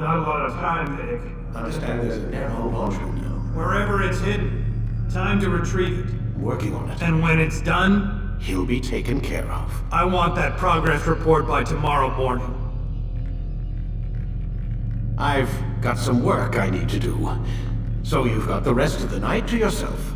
Not a lot of time, Vic. Understand there's an airhole module now. Wherever it's hidden, time to retrieve it. Working on it. And when it's done, He'll be taken care of. I want that progress report by tomorrow morning. I've got some work I need to do. So you've got the rest of the night to yourself.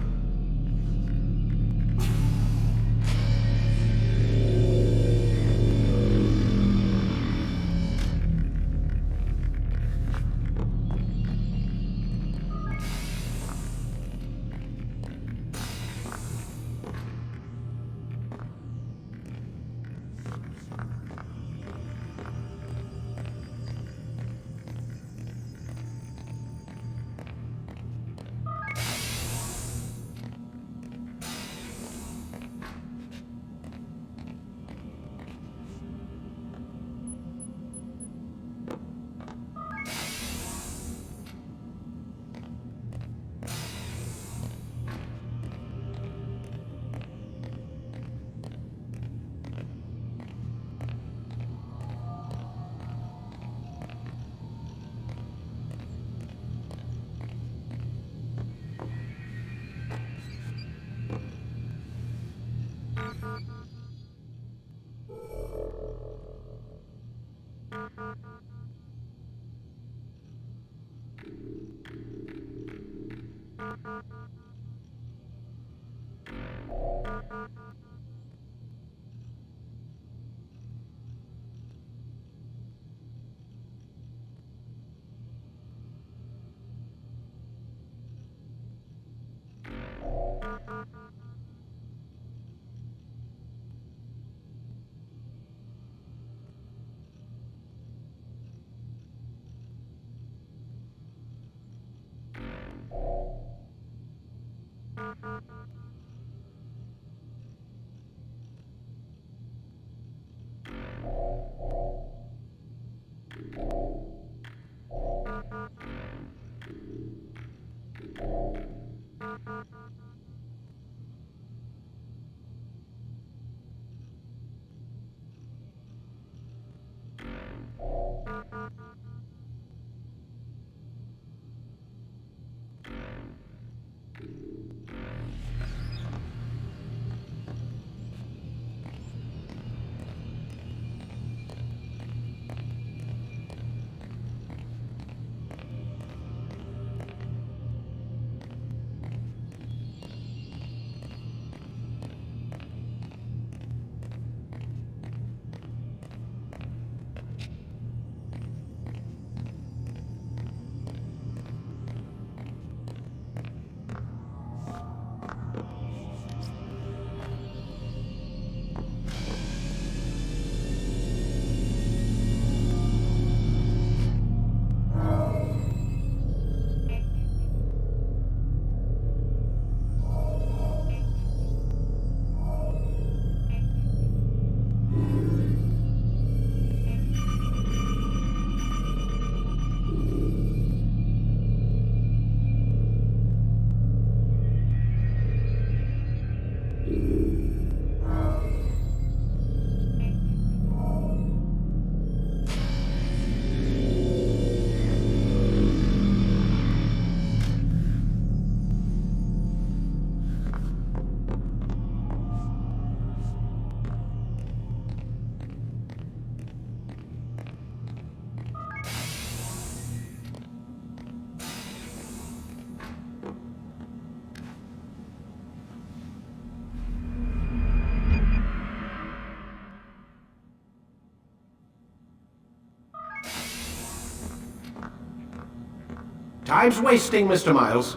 Time's wasting, Mr. Miles.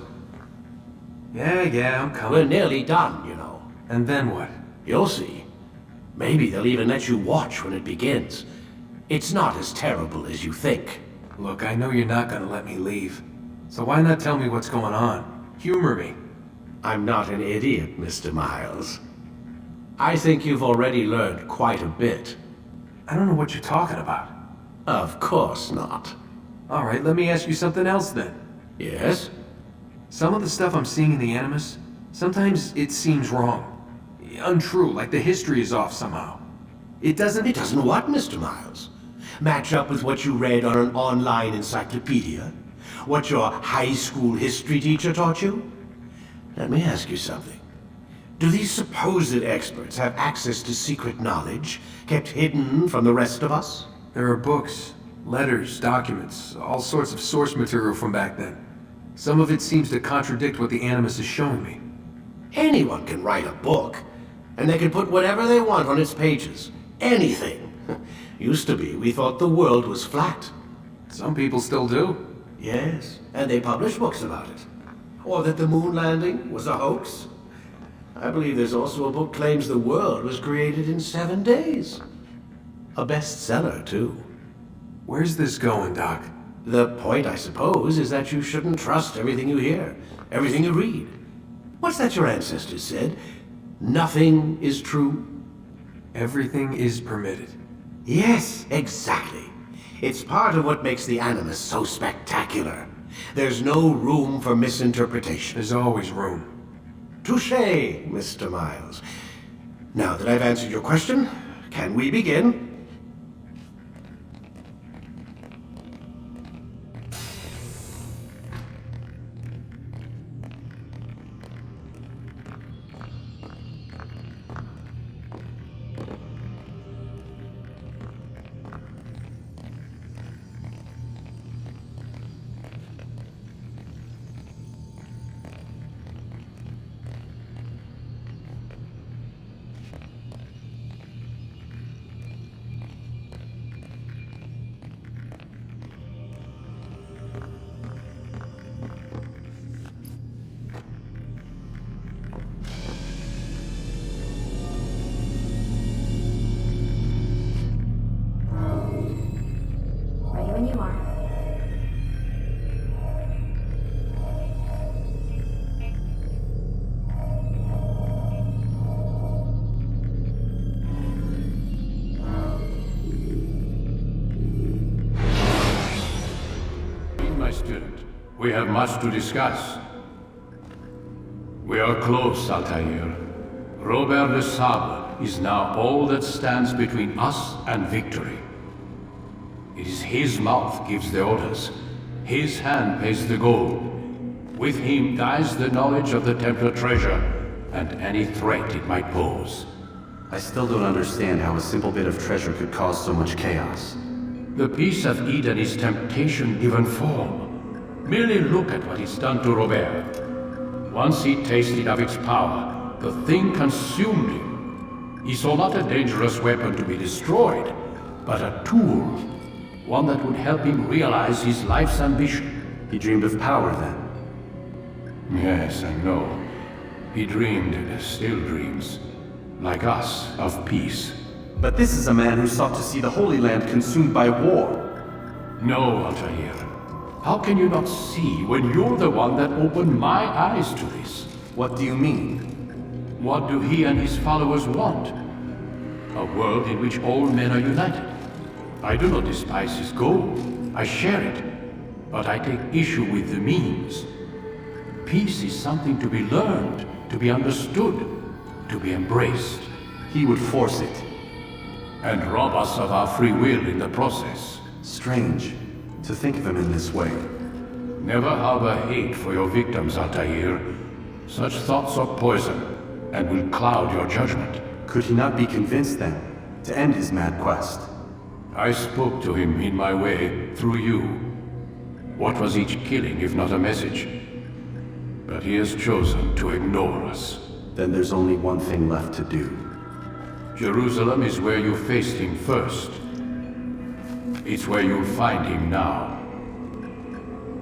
Yeah, I'm coming. We're nearly done, you know. And then what? You'll see. Maybe they'll even let you watch when it begins. It's not as terrible as you think. Look, I know you're not gonna let me leave. So why not tell me what's going on? Humor me. I'm not an idiot, Mr. Miles. I think you've already learned quite a bit. I don't know what you're talking about. Of course not. Alright, let me ask you something else then. Yes? Some of the stuff I'm seeing in the Animus, sometimes it seems wrong. Untrue, like the history is off somehow. It doesn't It doesn't what, Mr. Miles? match up with what you read on an online encyclopedia? What your high school history teacher taught you? Let me ask you something. Do these supposed experts have access to secret knowledge kept hidden from the rest of us? There are books, letters, documents, all sorts of source material from back then. Some of it seems to contradict what the Animus is showing me. Anyone can write a book, and they can put whatever they want on its pages. Anything. Used to be, we thought the world was flat. Some people still do. Yes, and they publish books about it. Or that the moon landing was a hoax. I believe there's also a book claims the world was created in 7 days. A bestseller, too. Where's this going, Doc? The point, I suppose, is that you shouldn't trust everything you hear, everything you read. What's that your ancestors said? Nothing is true? Everything is permitted. Yes, exactly. It's part of what makes the Animus so spectacular. There's no room for misinterpretation. There's always room. Touché, Mr. Miles. Now that I've answered your question, can we begin? Ready when you are. My student, we have much to discuss. We are close, Altair. Robert Le Sable is now all that stands between us and victory. It is his mouth gives the orders. His hand pays the gold. With him dies the knowledge of the Templar treasure and any threat it might pose. I still don't understand how a simple bit of treasure could cause so much chaos. The peace of Eden is temptation given form. Merely look at what it's done to Robert. Once he tasted of its power, the thing consumed him. He saw not a dangerous weapon to be destroyed, but a tool. One that would help him realize his life's ambition. He dreamed of power then. Yes, I know. He dreamed, still dreams. Like us, of peace. But this is a man who sought to see the Holy Land consumed by war. No, Altair. How can you not see when you're the one that opened my eyes to this? What do you mean? What do he and his followers want? A world in which all men are united. I do not despise his goal. I share it. But I take issue with the means. Peace is something to be learned, to be understood, to be embraced. He would force it. And rob us of our free will in the process. Strange to think of him in this way. Never harbor hate for your victims, Altair. Such thoughts are poison, and will cloud your judgment. Could he not be convinced then, to end his mad quest? I spoke to him in my way, through you. What was each killing if not a message? But he has chosen to ignore us. Then there's only one thing left to do. Jerusalem is where you faced him first. It's where you'll find him now.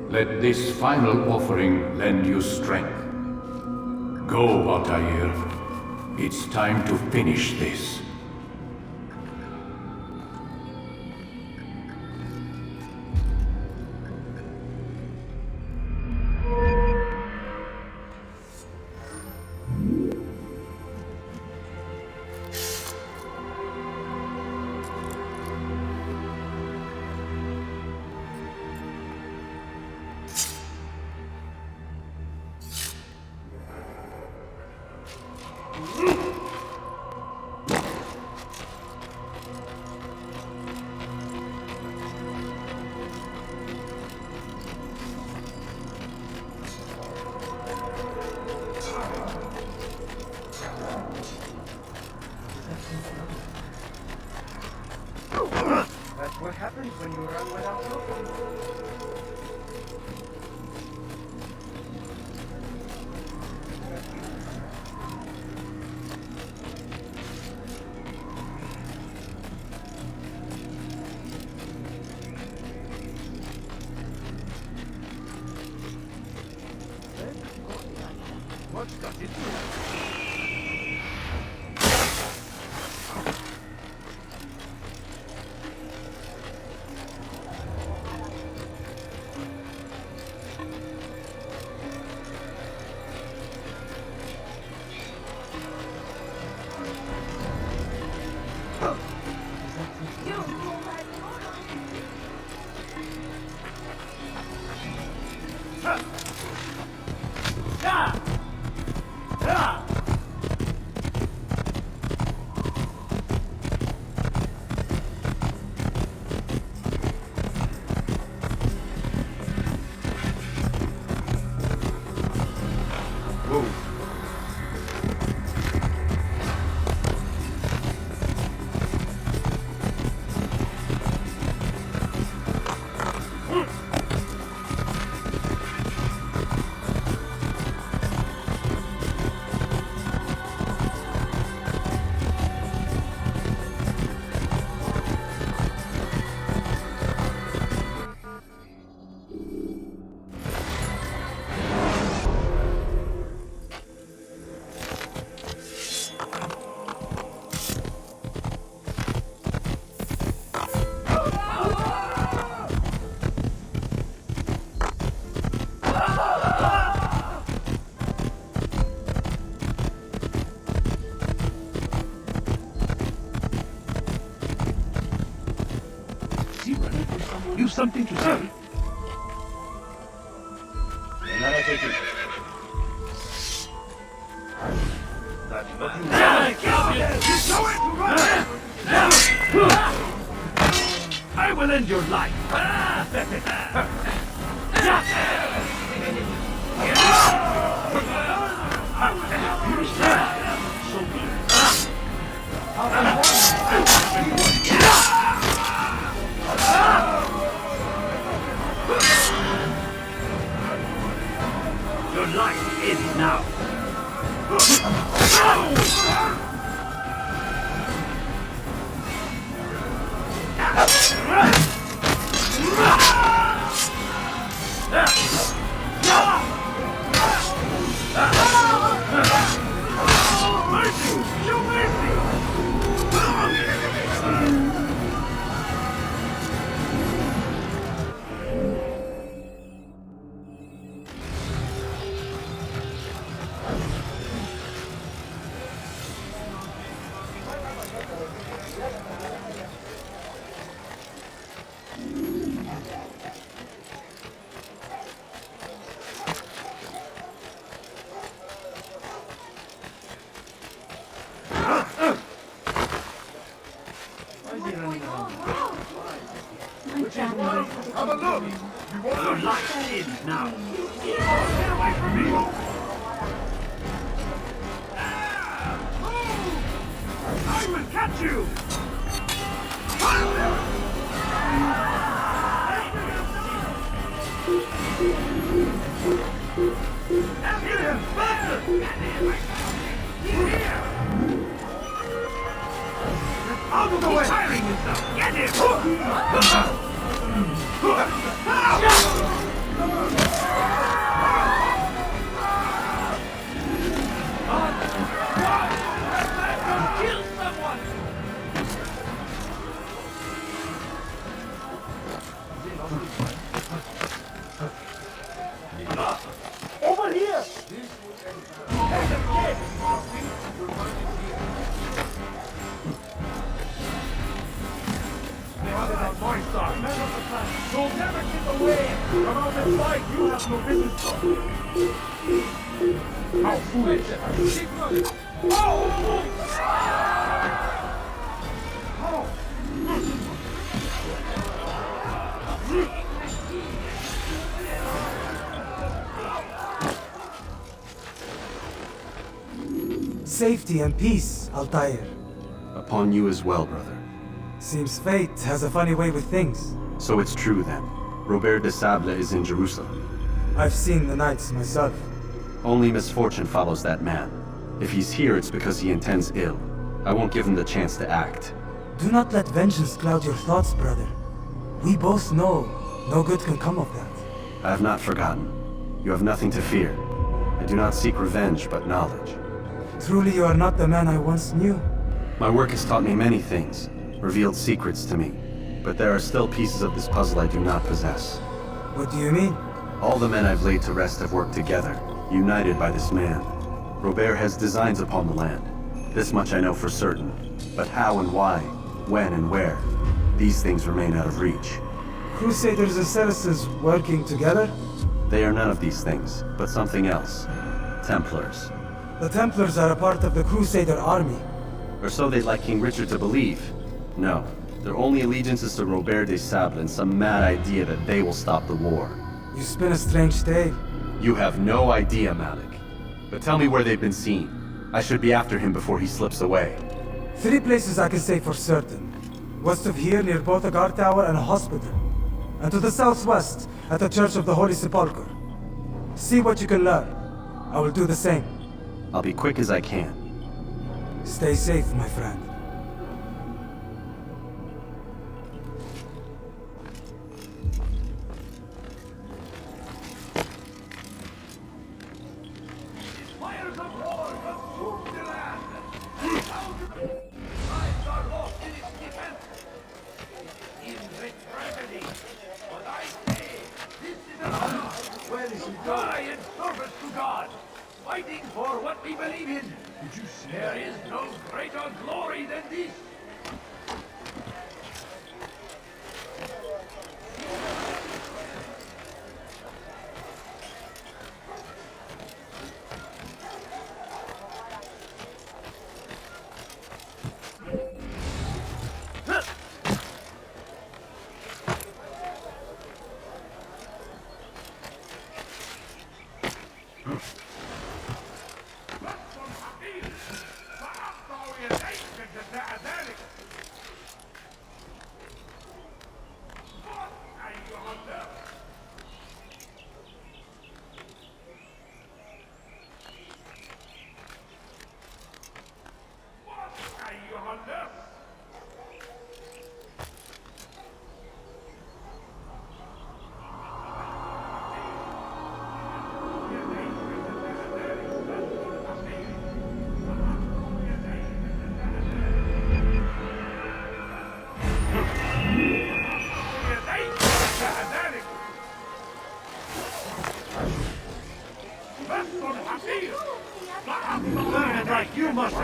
Let this final offering lend you strength. Go, Altair. It's time to finish this. That's what happens when you run without looking. What does it do? You something to say? I will end your life. Your life ends now. Mercy! Show mercy! Have a look! Your life ends now. Get away from me! I will catch you. Out of the way! Firing yourself. Get him. Kill someone! Over here! My side. You'll never get away. Come out and fight. You have no business. How foolish. Keep running. Safety and peace, Altair. Upon you as well, brother. Seems fate has a funny way with things. So it's true then. Robert de Sable is in Jerusalem. I've seen the Knights myself. Only misfortune follows that man. If he's here, it's because he intends ill. I won't give him the chance to act. Do not let vengeance cloud your thoughts, brother. We both know no good can come of that. I have not forgotten. You have nothing to fear. I do not seek revenge, but knowledge. Truly you are not the man I once knew. My work has taught me many things, revealed secrets to me. But there are still pieces of this puzzle I do not possess. What do you mean? All the men I've laid to rest have worked together, united by this man. Robert has designs upon the land. This much I know for certain. But how and why, when and where, these things remain out of reach. Crusaders and Saracens working together? They are none of these things, but something else. Templars. The Templars are a part of the Crusader army. Or so they'd like King Richard to believe. No, their only allegiance is to Robert de Sable and some mad idea that they will stop the war. You spin a strange tale. You have no idea, Malik. But tell me where they've been seen. I should be after him before he slips away. 3 places I can say for certain. West of here, near both a guard tower and a hospital. And to the southwest, at the Church of the Holy Sepulchre. See what you can learn. I will do the same. I'll be quick as I can. Stay safe, my friend. Fires of war consume the land, and thousands lives are lost in its defense. In the tragedy, but I say, this is an honor. Where is he? Die in service to God, fighting for what we believe in. Did you see? There is no greater glory than this. You must be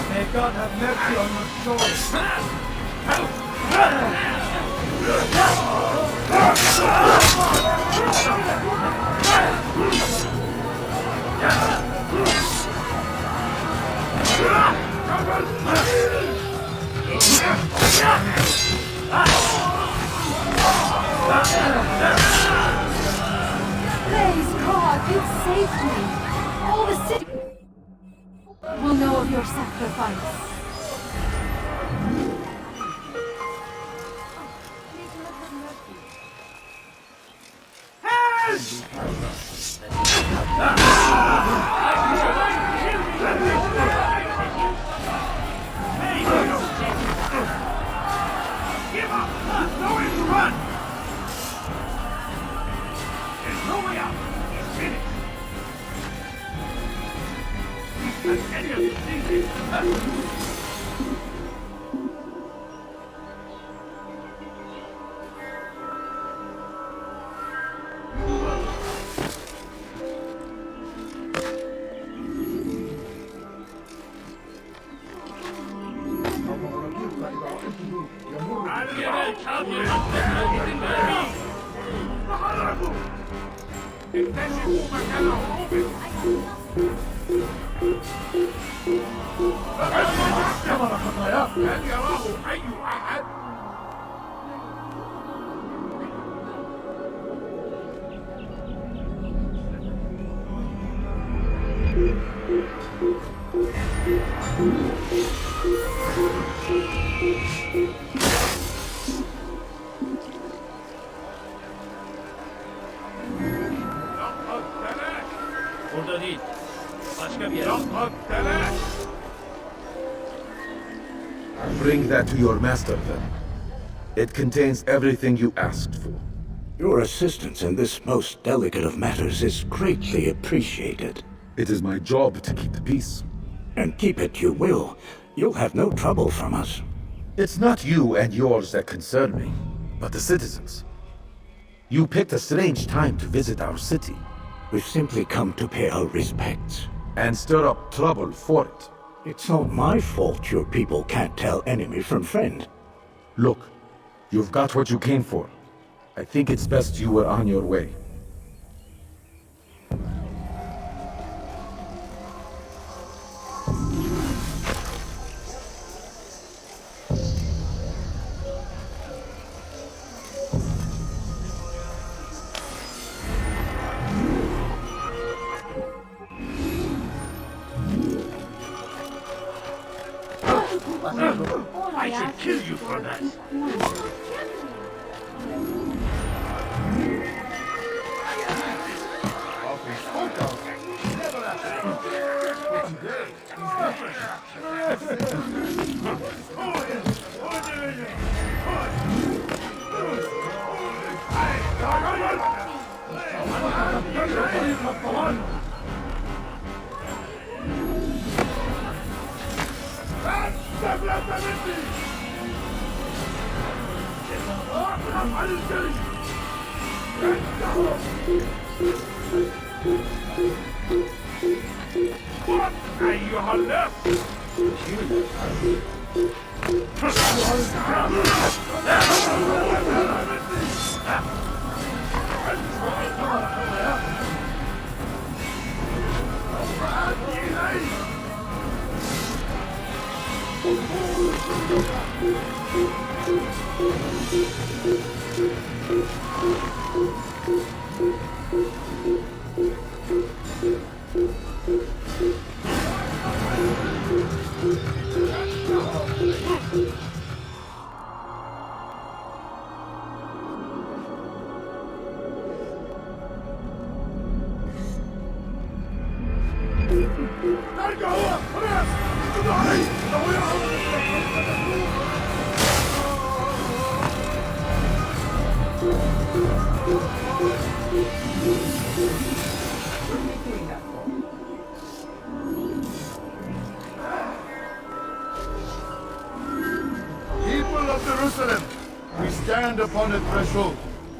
May God have mercy on your Praise God, you've saved me. All the city will know of your sacrifice. Give up! Nowhere to run! There's no way out! It's finished! Has any of you seen this? اكتشفوا مكان هروبه. كبر خطاياه. هل يراه أي أحد؟ لقد تلاش. Burada değil. Başka bir yere. لقد تلاش. Bring that to your master, then. It contains everything you asked for. Your assistance in this most delicate of matters is greatly appreciated. It is my job to keep the peace. And keep it you will. You'll have no trouble from us. It's not you and yours that concern me, but the citizens. You picked a strange time to visit our city. We've simply come to pay our respects. And stir up trouble for it. It's not my fault your people can't tell enemy from friend. Look, you've got what you came for. I think it's best you were on your way. I should kill you for that. أيها اللص. People of Jerusalem, we stand upon a threshold.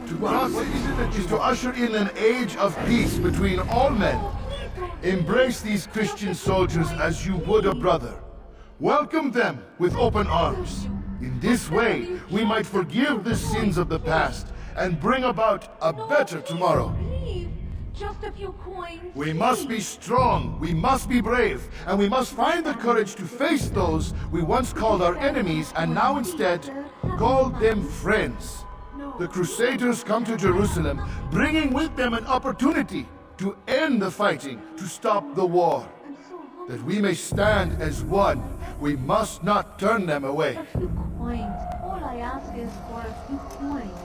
To cross it is to usher in an age of peace between all men. Embrace these Christian soldiers as you would a brother. Welcome them with open arms. In this way, we might forgive the sins of the past and bring about a better tomorrow. Just a few coins. We must be strong, we must be brave, and we must find the courage to face those we once called our enemies and now instead call them friends. The Crusaders come to Jerusalem, bringing with them an opportunity to end the fighting, to stop the war. That we may stand as one, we must not turn them away. A few coins. All I ask is for a few coins.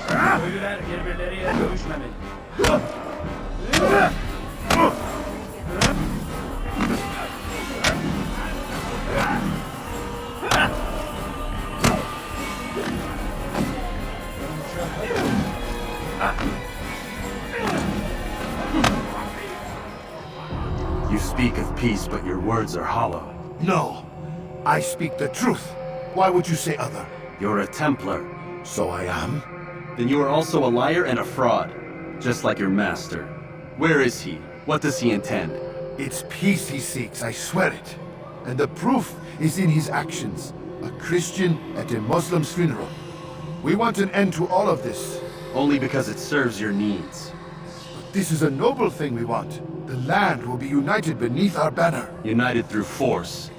Köylüler birbirleriyle dövüşmemeli. You speak of peace, but your words are hollow. No, I speak the truth. Why would you say other? You're a Templar. So I am. Then you are also a liar and a fraud, just like your master. Where is he? What does he intend? It's peace he seeks, I swear it. And the proof is in his actions. A Christian at a Muslim's funeral. We want an end to all of this. Only because it serves your needs. This is a noble thing we want. The land will be united beneath our banner. United through force.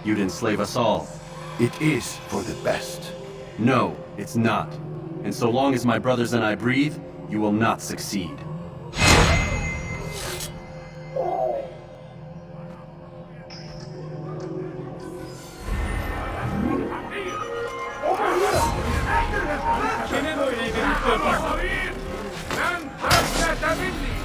You'd enslave us all. It is for the best. No, it's not. And so long as my brothers and I breathe, you will not succeed. Kime böyle bir istiyorsun? Ben hazredebildim.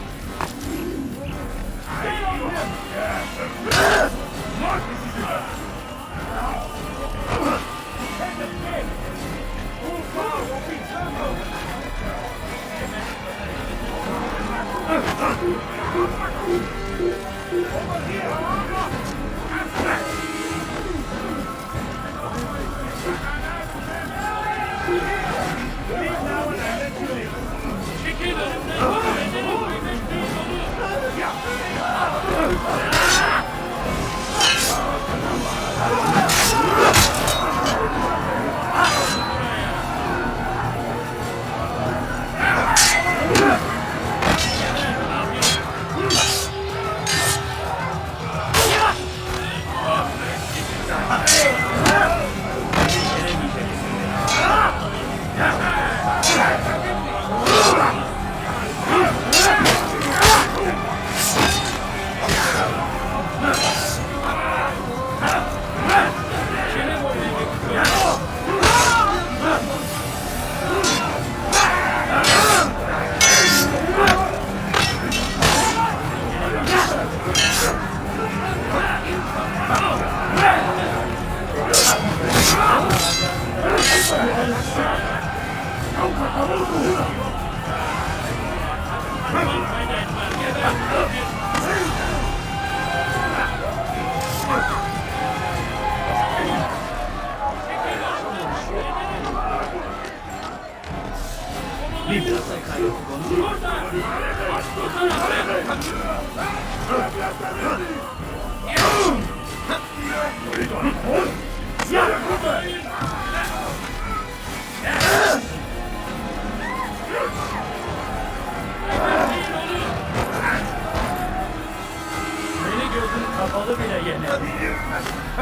Beni gözün kapalı bile yener. Beni gözün kapalı bile yener.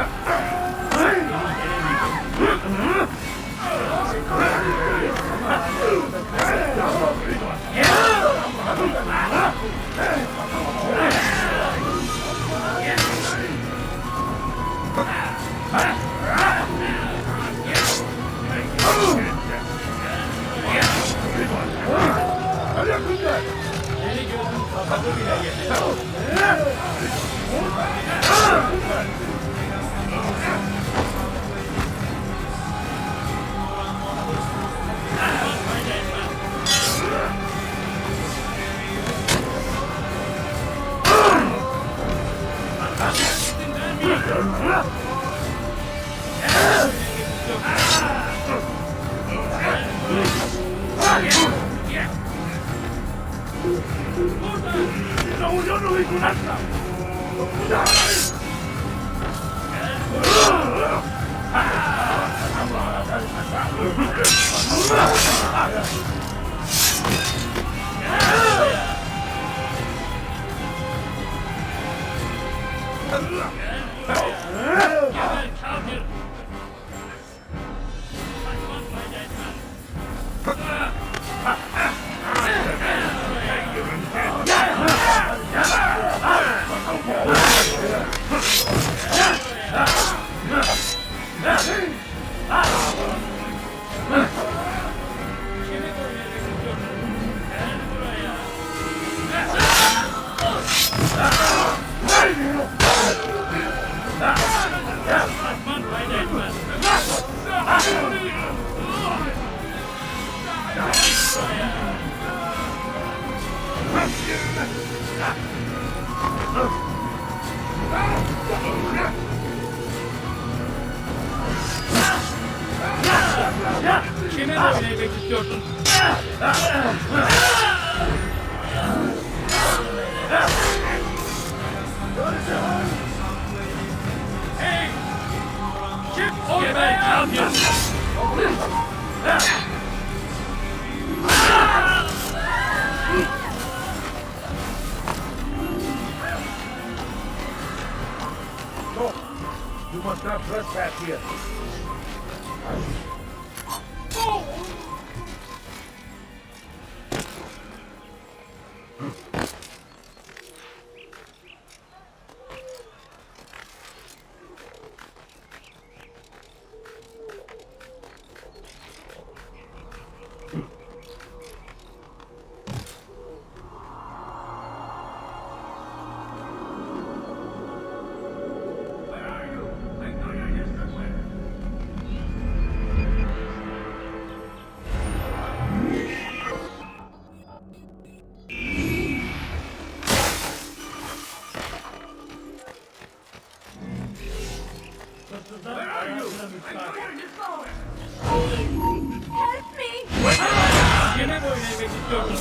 Kime böyle yemek istiyorsun? Hey! Kim o? Geber, ne yapıyorsun? cannot trespass here. Help me! Gene boyun eğmek istiyorsun.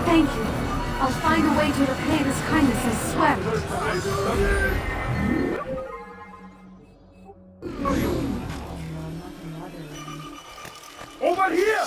Thank you. I'll find a way to repay this kindness, I swear. Over here!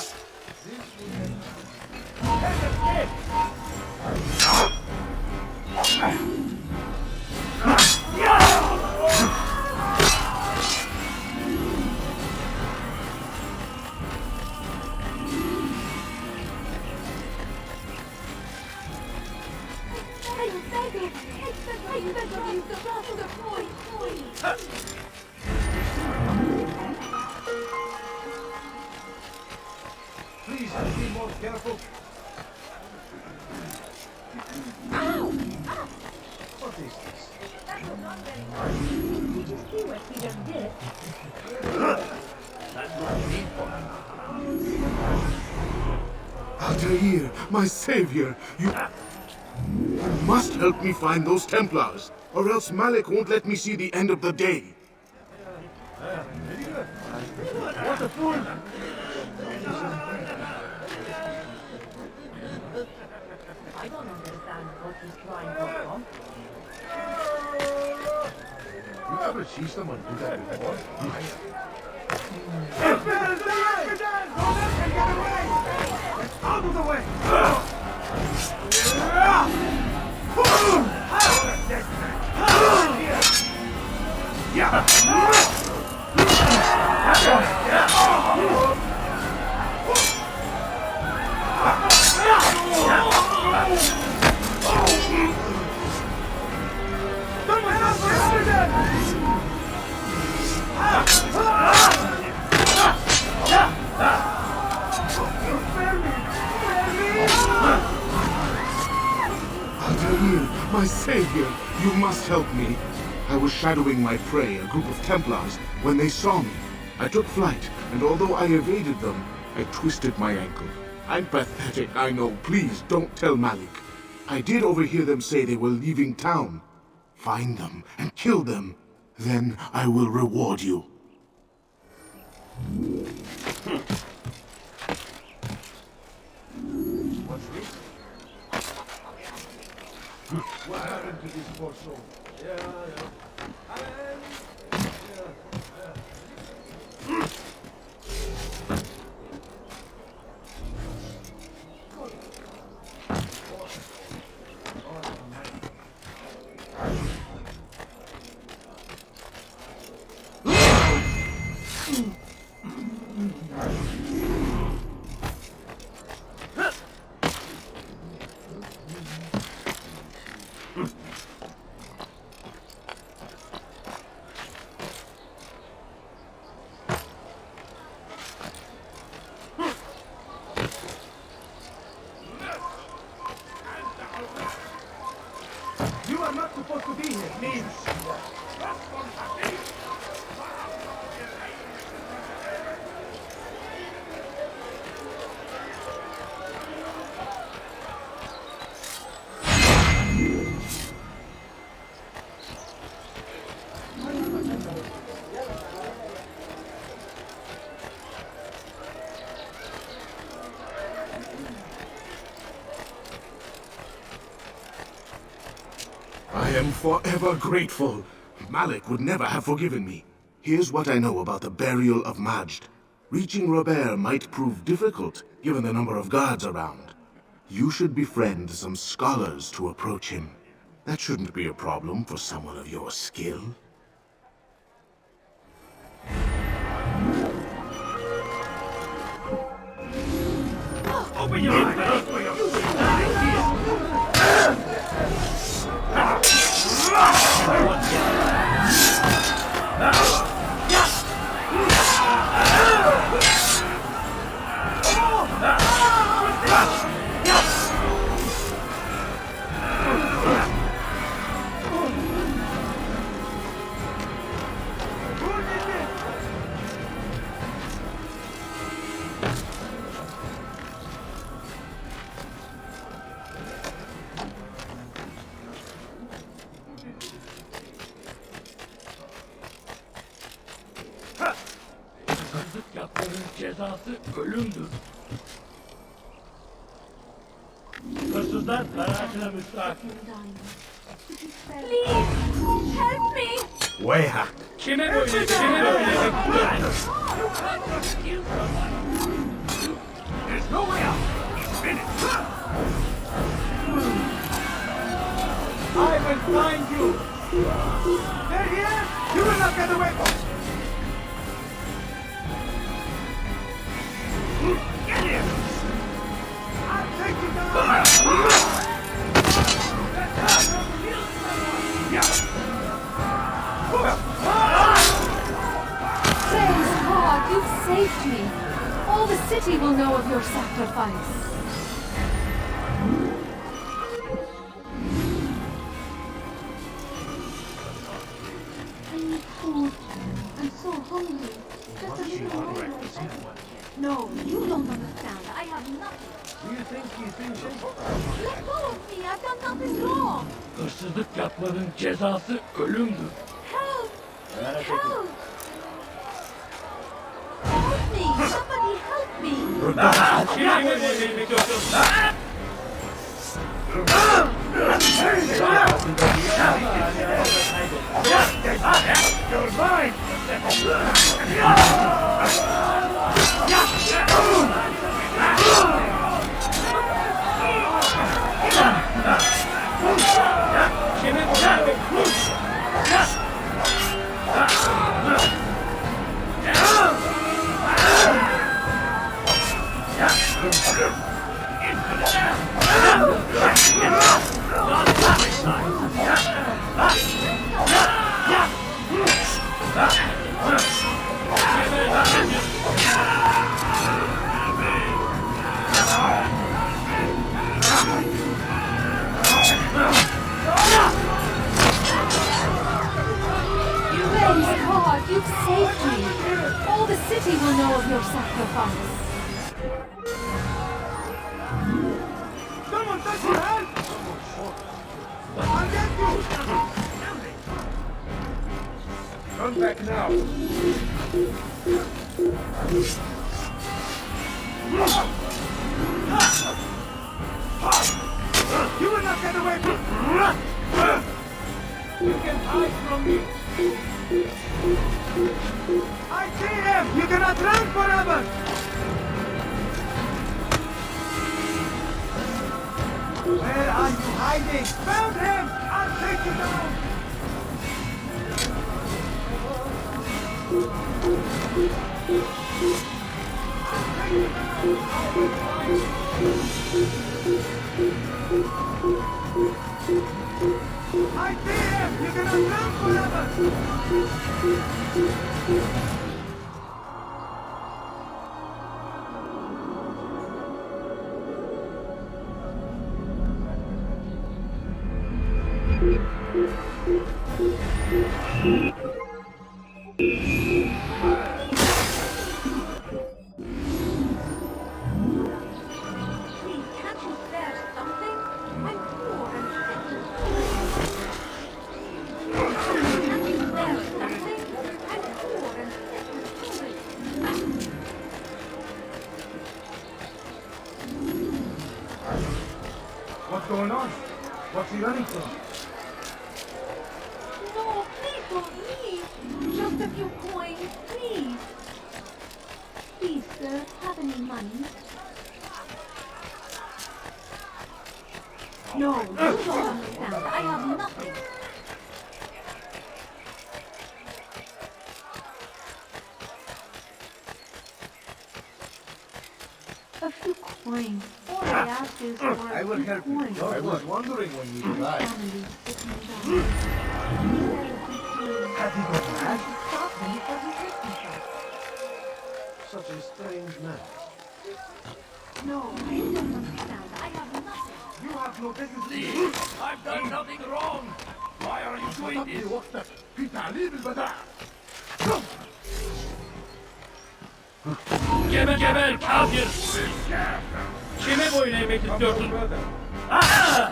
Please be more careful. What is this? That was not very nice. Did you see what he just did? That's what we need for Altair, my savior, you must help me find those Templars, or else Malik won't let me see the end of the day. What a fool! I don't understand what he's trying to do. You ever see someone do that before? Out of the way! Altair, my savior, you must help me. I was shadowing my prey, a group of Templars, when they saw me. I took flight, and although I evaded them, I twisted my ankle. I'm pathetic, I know. Please, don't tell Malik. I did overhear them say they were leaving town. Find them and kill them. Then I will reward you. What's this? What happened to this poor soul? You are not supposed to be here, please. I am forever grateful. Malik would never have forgiven me. Here's what I know about the burial of Majd. Reaching Robert might prove difficult, given the number of guards around. You should befriend some scholars to approach him. That shouldn't be a problem for someone of your skill. Open your eyes for your Yapmanın cezası ölümdür. Hırsızlar kararına müstahak. Please, help me! Weha! Kime böyle, kime böyle? There's no way out. Finish. I will find you! They're here! You will not get away from me! Get him! I'll take you down! Praise God, you've saved me. All the city will know of your sacrifice. I need food. I'm so hungry. Just a little more. No, you don't understand. I have nothing. Do you think he's been Let go of me. I've done nothing wrong. Hırsızlık yapmanın cezası ölümdür. Help! Help! Help me! Somebody help me! Kime böyle bekliyorsun? You're mine! Praise God, you've saved me. All the city will know of your sacrifice. Someone touch your hand! I'll get you! Come back now. You will not get away from me! You can hide from me! I see him! You cannot run forever! Where are you hiding? Found him! I'll take you down! I see him! You cannot run forever! Can't you bear something? I'm poor and Can't you bear something? I'm poor and What's going on? What's he running from? Just a few coins, please. Please, sir, have any money? No, you don't understand. I have nothing. A few coins. All I ask is for I will help you. coins. I was wondering when you arrived. Family sitting down. Have you got mad? Stop me, but he hurt himself. Such a strange man. No, you don't understand. I have nothing. You have no business. Please, I've done nothing wrong. Why are you doing this? Geber kafir! Kime boyun eğmek istiyorsun? Aa!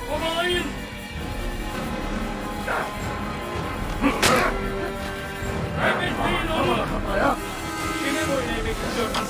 Kovalayın! Kaybetmeyin onu! Kime boyun eğmek istiyorsun?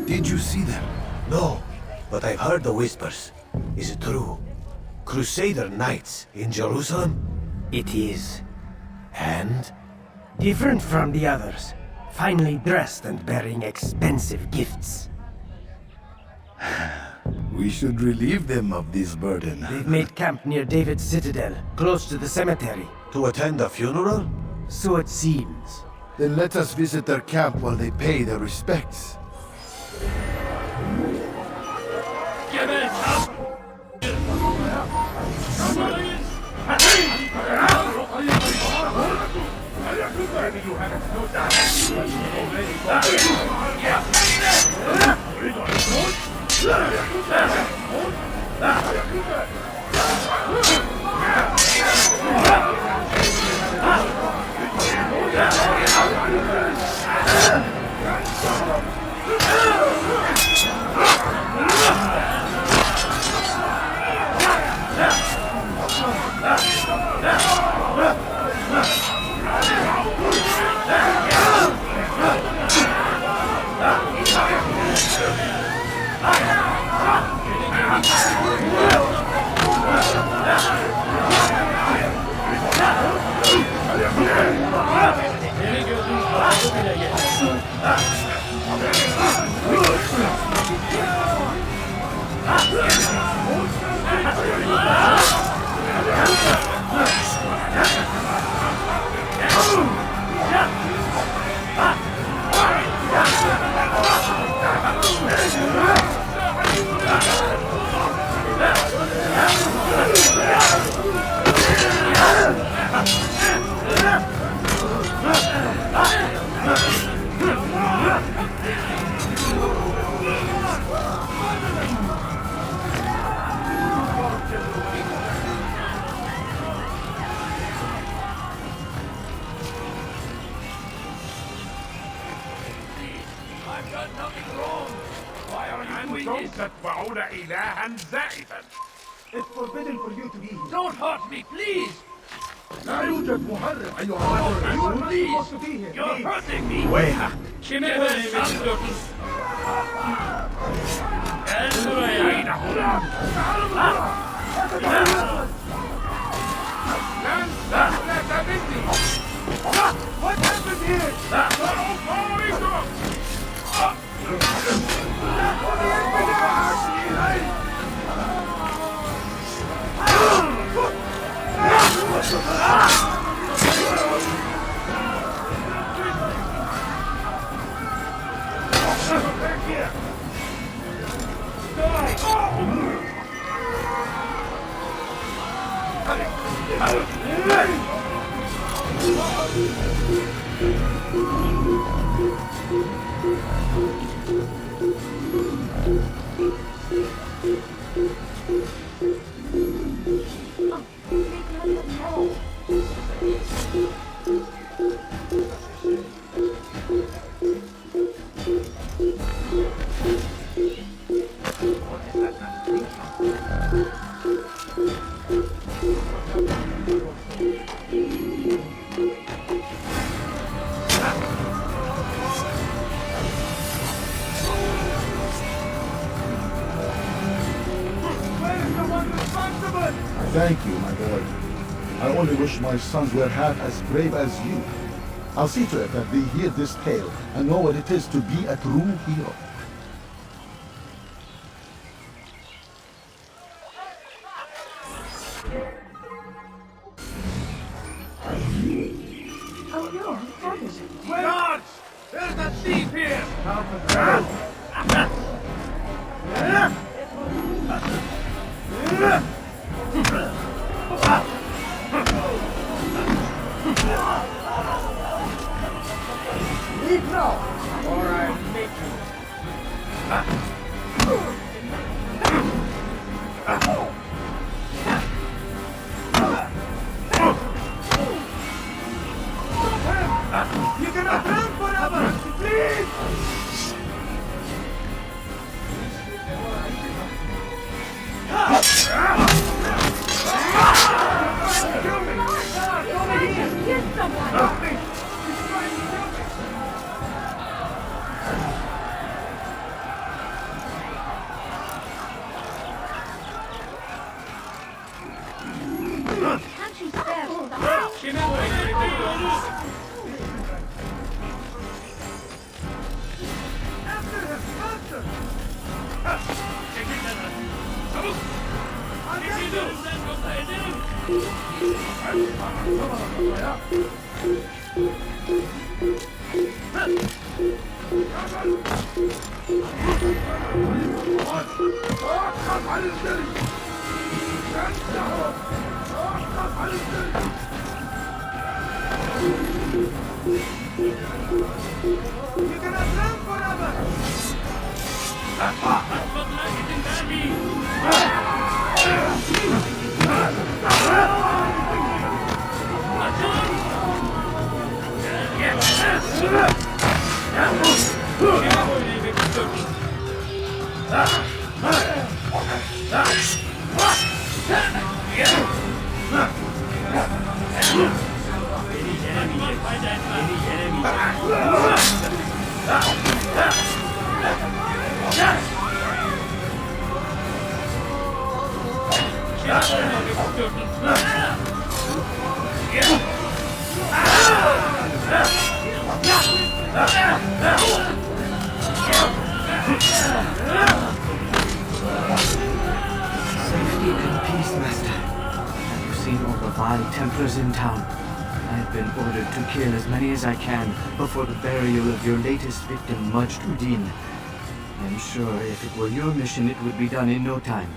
Did you see them? No, but I've heard the whispers. Is it true? Crusader knights in Jerusalem? It is. And? Different from the others. Finely dressed and bearing expensive gifts. We should relieve them of this burden. They've made camp near David's citadel, close to the cemetery. To attend a funeral? So it seems. Then let us visit their camp while they pay their respects. Geber kafir! Seni gözün kapalı bile geçer. And that even. It's forbidden for you to be here. Don't hurt me, please! لا يوجد محرم أيها You are الرجل. not supposed to be here. You're Leave. hurting me! ويها. Give me the What happened here? Back here. Thank you, my boy. I only wish my sons were half as brave as you. I'll see to it that they hear this tale and know what it is to be a true hero. Oh no, he hasn't. Guards! There's a thief here! Leave now, or I'll make you. You cannot run forever! Please! Get someone! Can't you spare from the house? After him! Faster! You cannot run forever! Safety and peace, Master. Have you seen all the vile Templars in town? I have been ordered to kill as many as I can before the burial of your latest victim, Majd-ud-Din. I am sure if it were your mission, it would be done in no time.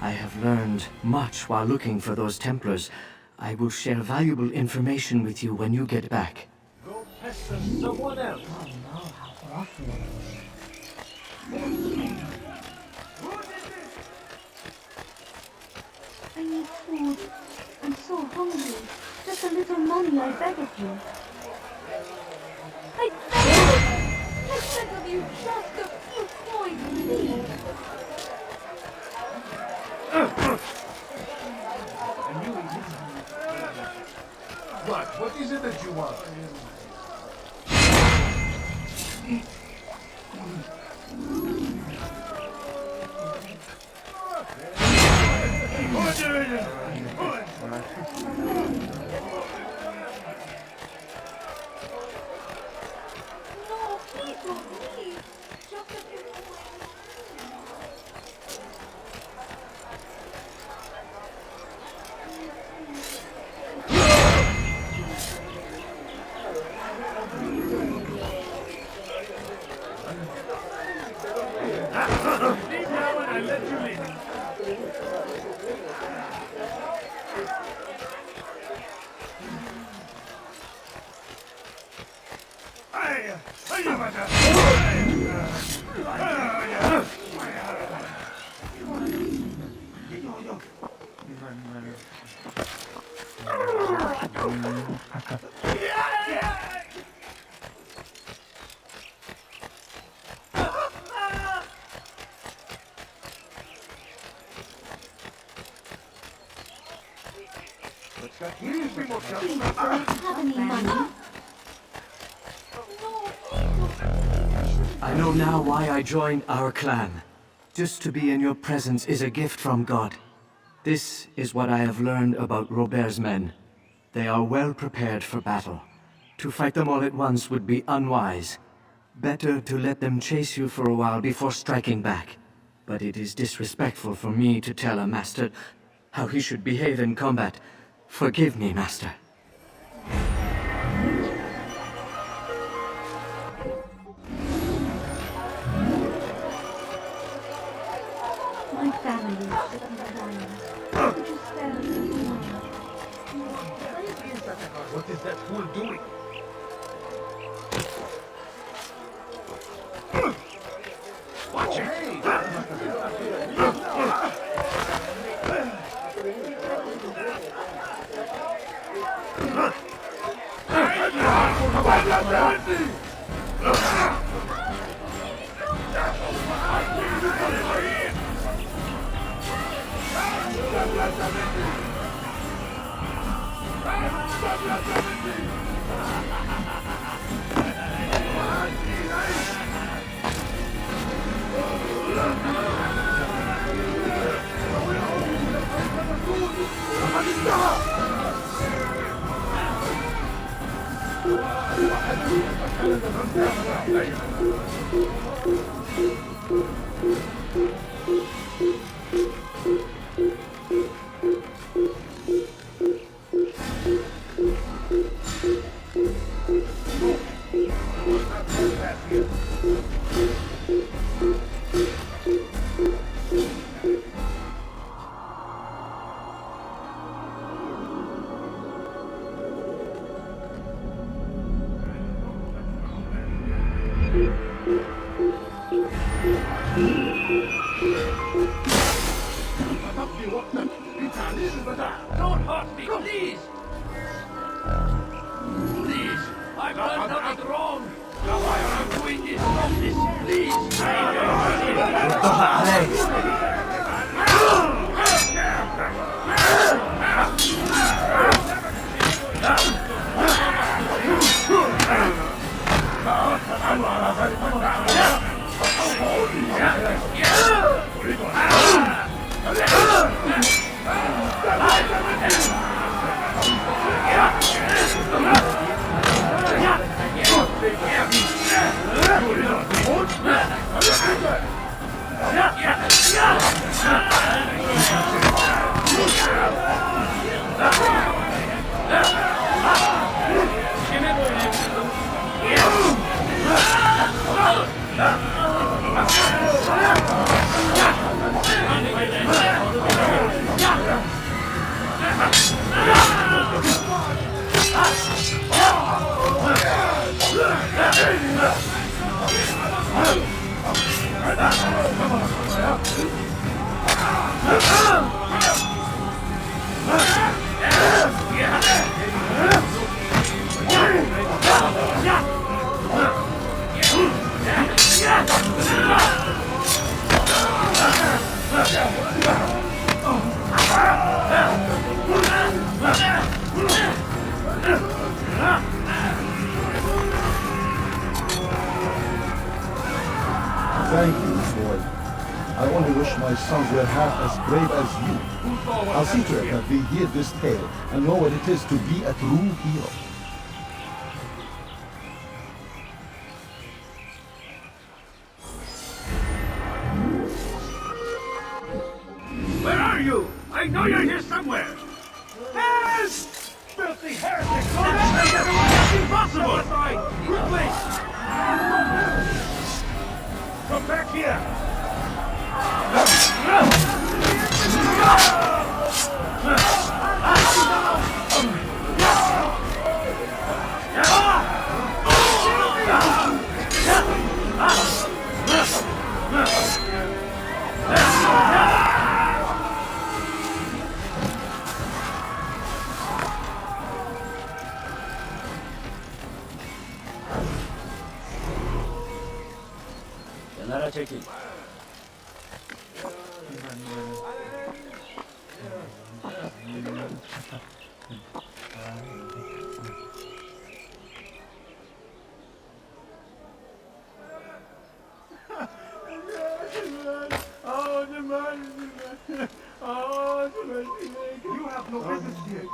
I have learned much while looking for those Templars. I will share valuable information with you when you get back. Go pester someone else. Oh no, how awful. I need food. I'm so hungry. Just a little money, I beg of you. I beg of you! I beg of you, just a few coins, please. What is it that you want? No, please don't leave. Just a few more. Leave now and I let you in. Have any money? I know now why I joined our clan. Just to be in your presence is a gift from God. This is what I have learned about Robert's men. They are well prepared for battle. To fight them all at once would be unwise. Better to let them chase you for a while before striking back. But it is disrespectful for me to tell a master how he should behave in combat. Forgive me, master. My family is sick and dying. Would you spare me a moment? What is that fool doing? Watch it! Don't hurt me, please! Please, I've done nothing wrong! Now why are you doing this? Stop this, please! my sons were half as brave as you. I'll see to it that they hear this tale and know what it is to be a true hero. Where are you? I know you're here somewhere. Help! Filthy heretic! That's impossible! Quickly! Come back here! Kenara çekil. You have no business here.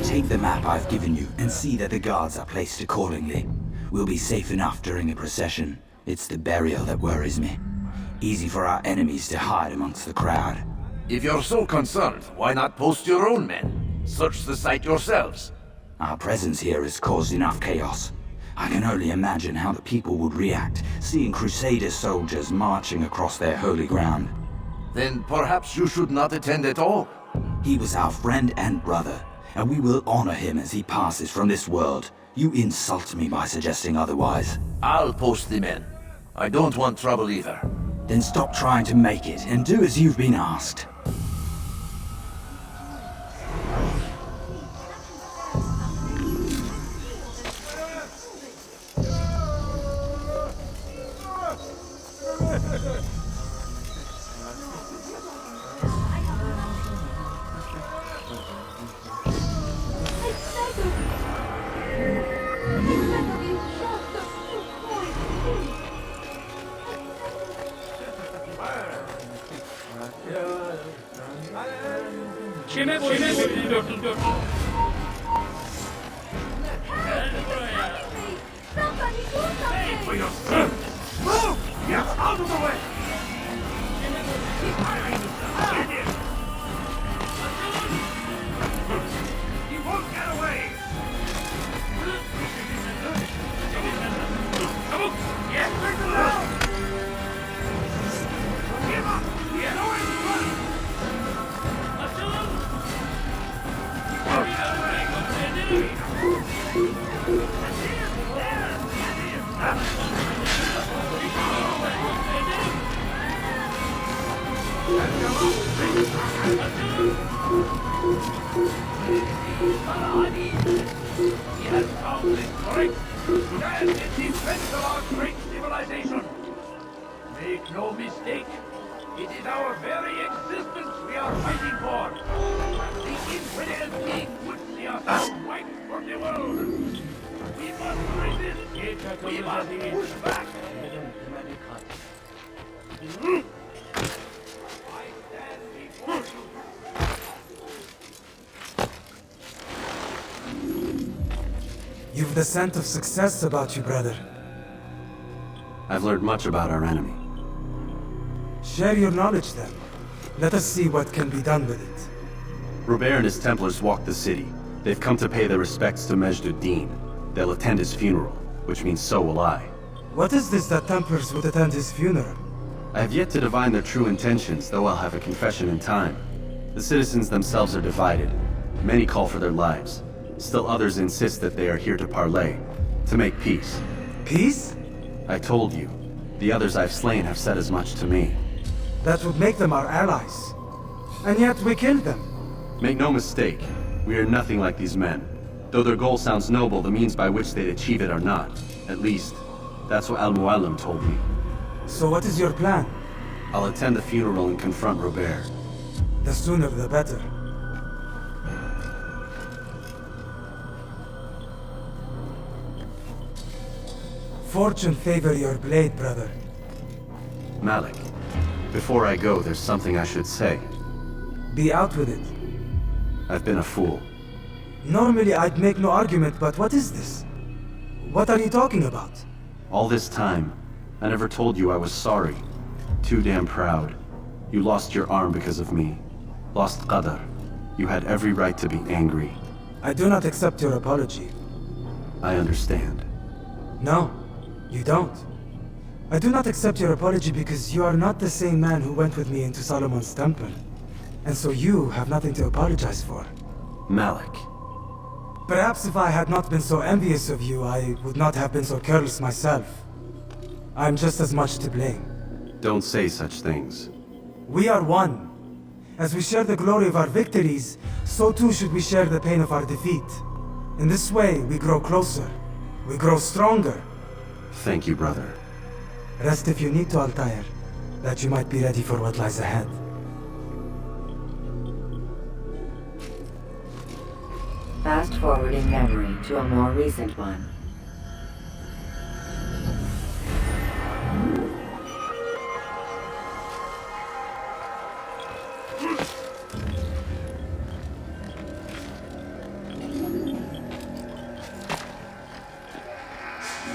Take the map I've given you and see that the guards are placed accordingly. We'll be safe enough during a procession. It's the burial that worries me. Easy for our enemies to hide amongst the crowd. If you're so concerned, why not post your own men? Search the site yourselves. Our presence here has caused enough chaos. I can only imagine how the people would react, seeing Crusader soldiers marching across their holy ground. Then perhaps you should not attend at all. He was our friend and brother, and we will honor him as he passes from this world. You insult me by suggesting otherwise. I'll post the men. I don't want trouble either. Then stop trying to make it, and do as you've been asked. He has found his strength to stand in defense of our great civilization. Make no mistake, it is our very existence we are fighting for. The infidel king would see us wiped from the world. We must resist it. We must push back. I stand before you. You've the scent of success about you, brother. I've learned much about our enemy. Share your knowledge then. Let us see what can be done with it. Robert and his Templars walk the city. They've come to pay their respects to Majd-ud-Din. They'll attend his funeral, which means so will I. What is this that Templars would attend his funeral? I have yet to divine their true intentions, though I'll have a confession in time. The citizens themselves are divided. Many call for their lives. Still others insist that they are here to parley, to make peace. Peace? I told you. The others I've slain have said as much to me. That would make them our allies. And yet we killed them. Make no mistake, we are nothing like these men. Though their goal sounds noble, the means by which they'd achieve it are not. At least, that's what Al-Mualim told me. So what is your plan? I'll attend the funeral and confront Robert. The sooner the better. Fortune favor your blade, brother. Malik, before I go, there's something I should say. Be out with it. I've been a fool. Normally I'd make no argument, but what is this? What are you talking about? All this time, I never told you I was sorry. Too damn proud. You lost your arm because of me. Lost Qadar. You had every right to be angry. I do not accept your apology. I understand. No, you don't. I do not accept your apology because you are not the same man who went with me into Solomon's temple. And so you have nothing to apologize for. Malik. Perhaps if I had not been so envious of you, I would not have been so careless myself. I'm just as much to blame. Don't say such things. We are one. As we share the glory of our victories, so too should we share the pain of our defeat. In this way, we grow closer. We grow stronger. Thank you, brother. Rest if you need to, Altair, that you might be ready for what lies ahead. Fast-forwarding memory to a more recent one.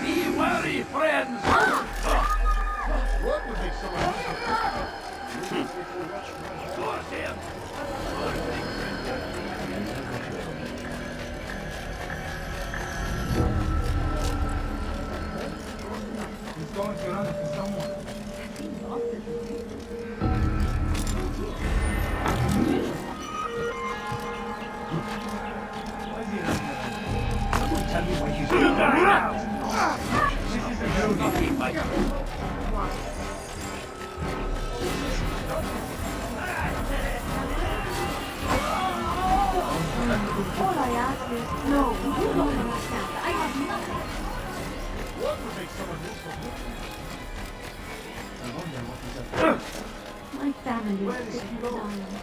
Be wary, friends! What would make someone... Force him! He's going to run into someone. Someone tell me why he's doing that. This is a no-nothing fight. All I ask is, no, you don't understand. I have nothing. What would make someone move so My family is sick and dying.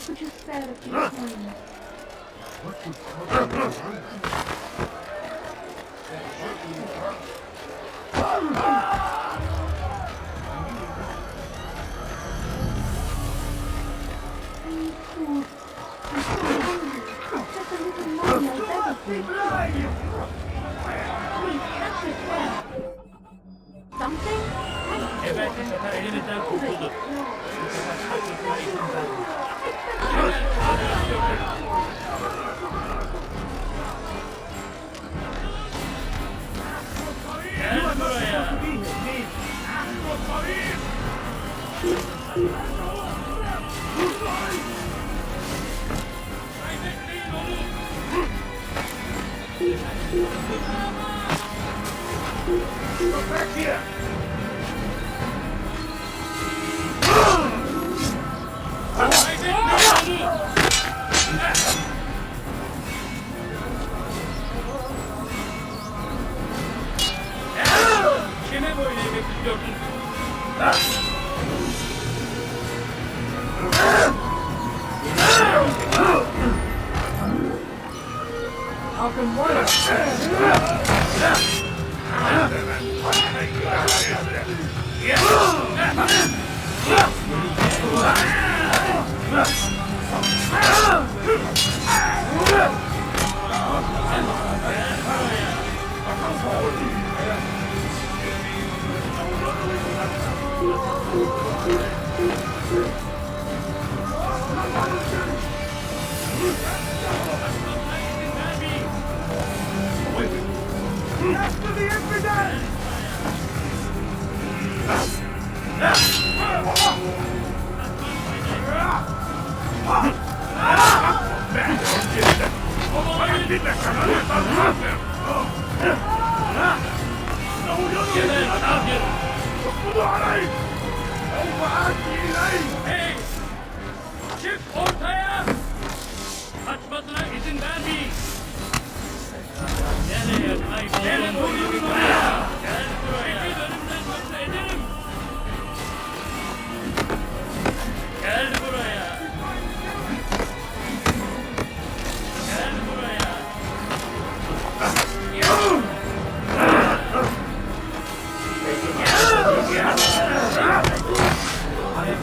Could you spare a few coins? What could cause them Please, food. I'm so hungry. Just a little money, I beg of you. Please, catch it. Something? Evet, bu sefer elimizden kurtuldu. Gel buraya. Come back here! Kime böyle yemek istiyordun? Falcon Warrior!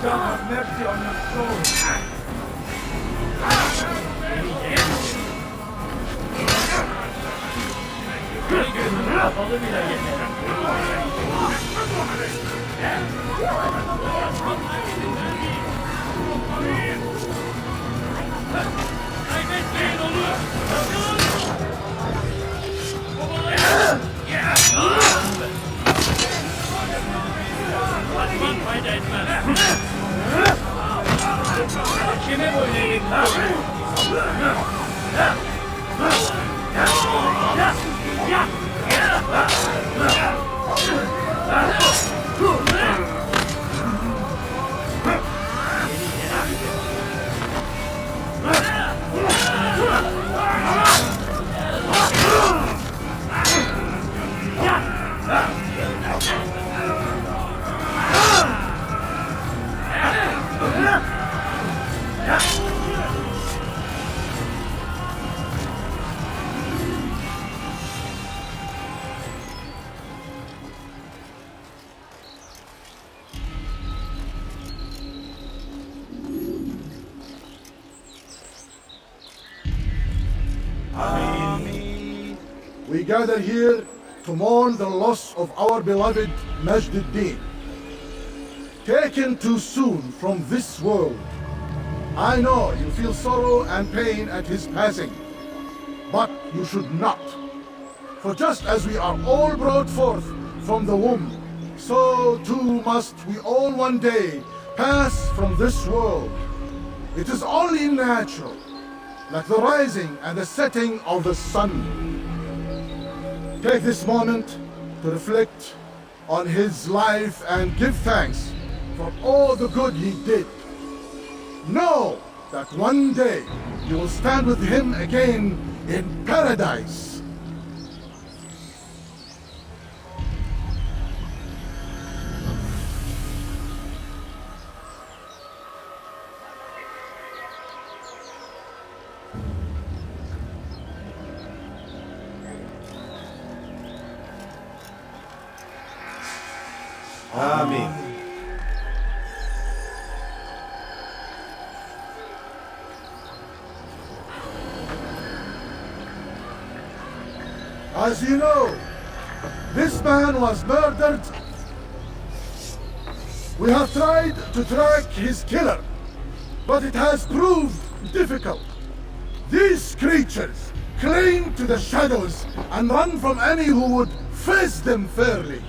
God have mercy on your soul. We gather here to mourn the loss of our beloved Majd-ud-Din. Taken too soon from this world. I know you feel sorrow and pain at his passing, but you should not. For just as we are all brought forth from the womb, so too must we all one day pass from this world. It is only natural, like the rising and the setting of the sun. Take this moment to reflect on his life and give thanks for all the good he did. Know that one day you will stand with him again in paradise. Amen. As you know, this man was murdered. We have tried to track his killer, but it has proved difficult. These creatures cling to the shadows and run from any who would face them fairly.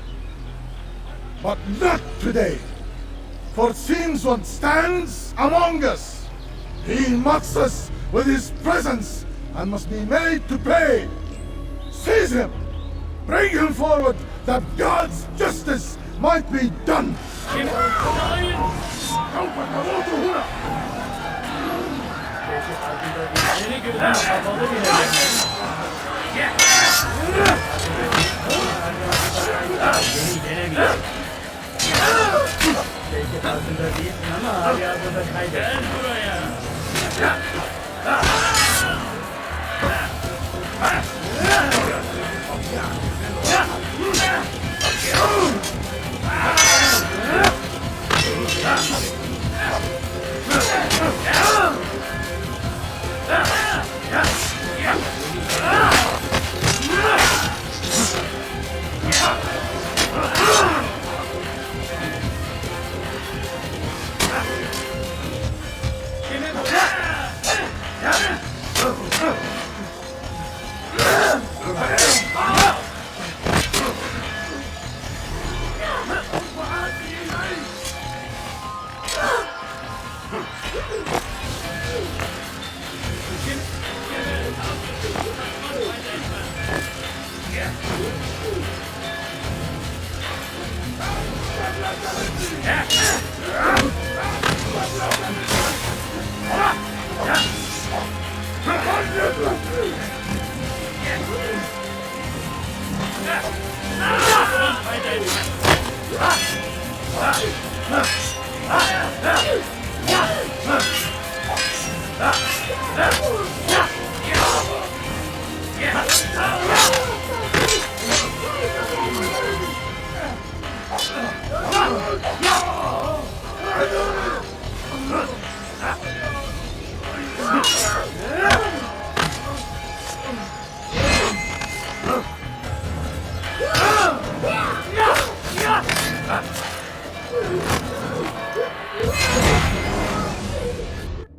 But not today, for it seems one stands among us. He mocks us with his presence and must be made to pay. Seize him! Bring him forward that God's justice might be done!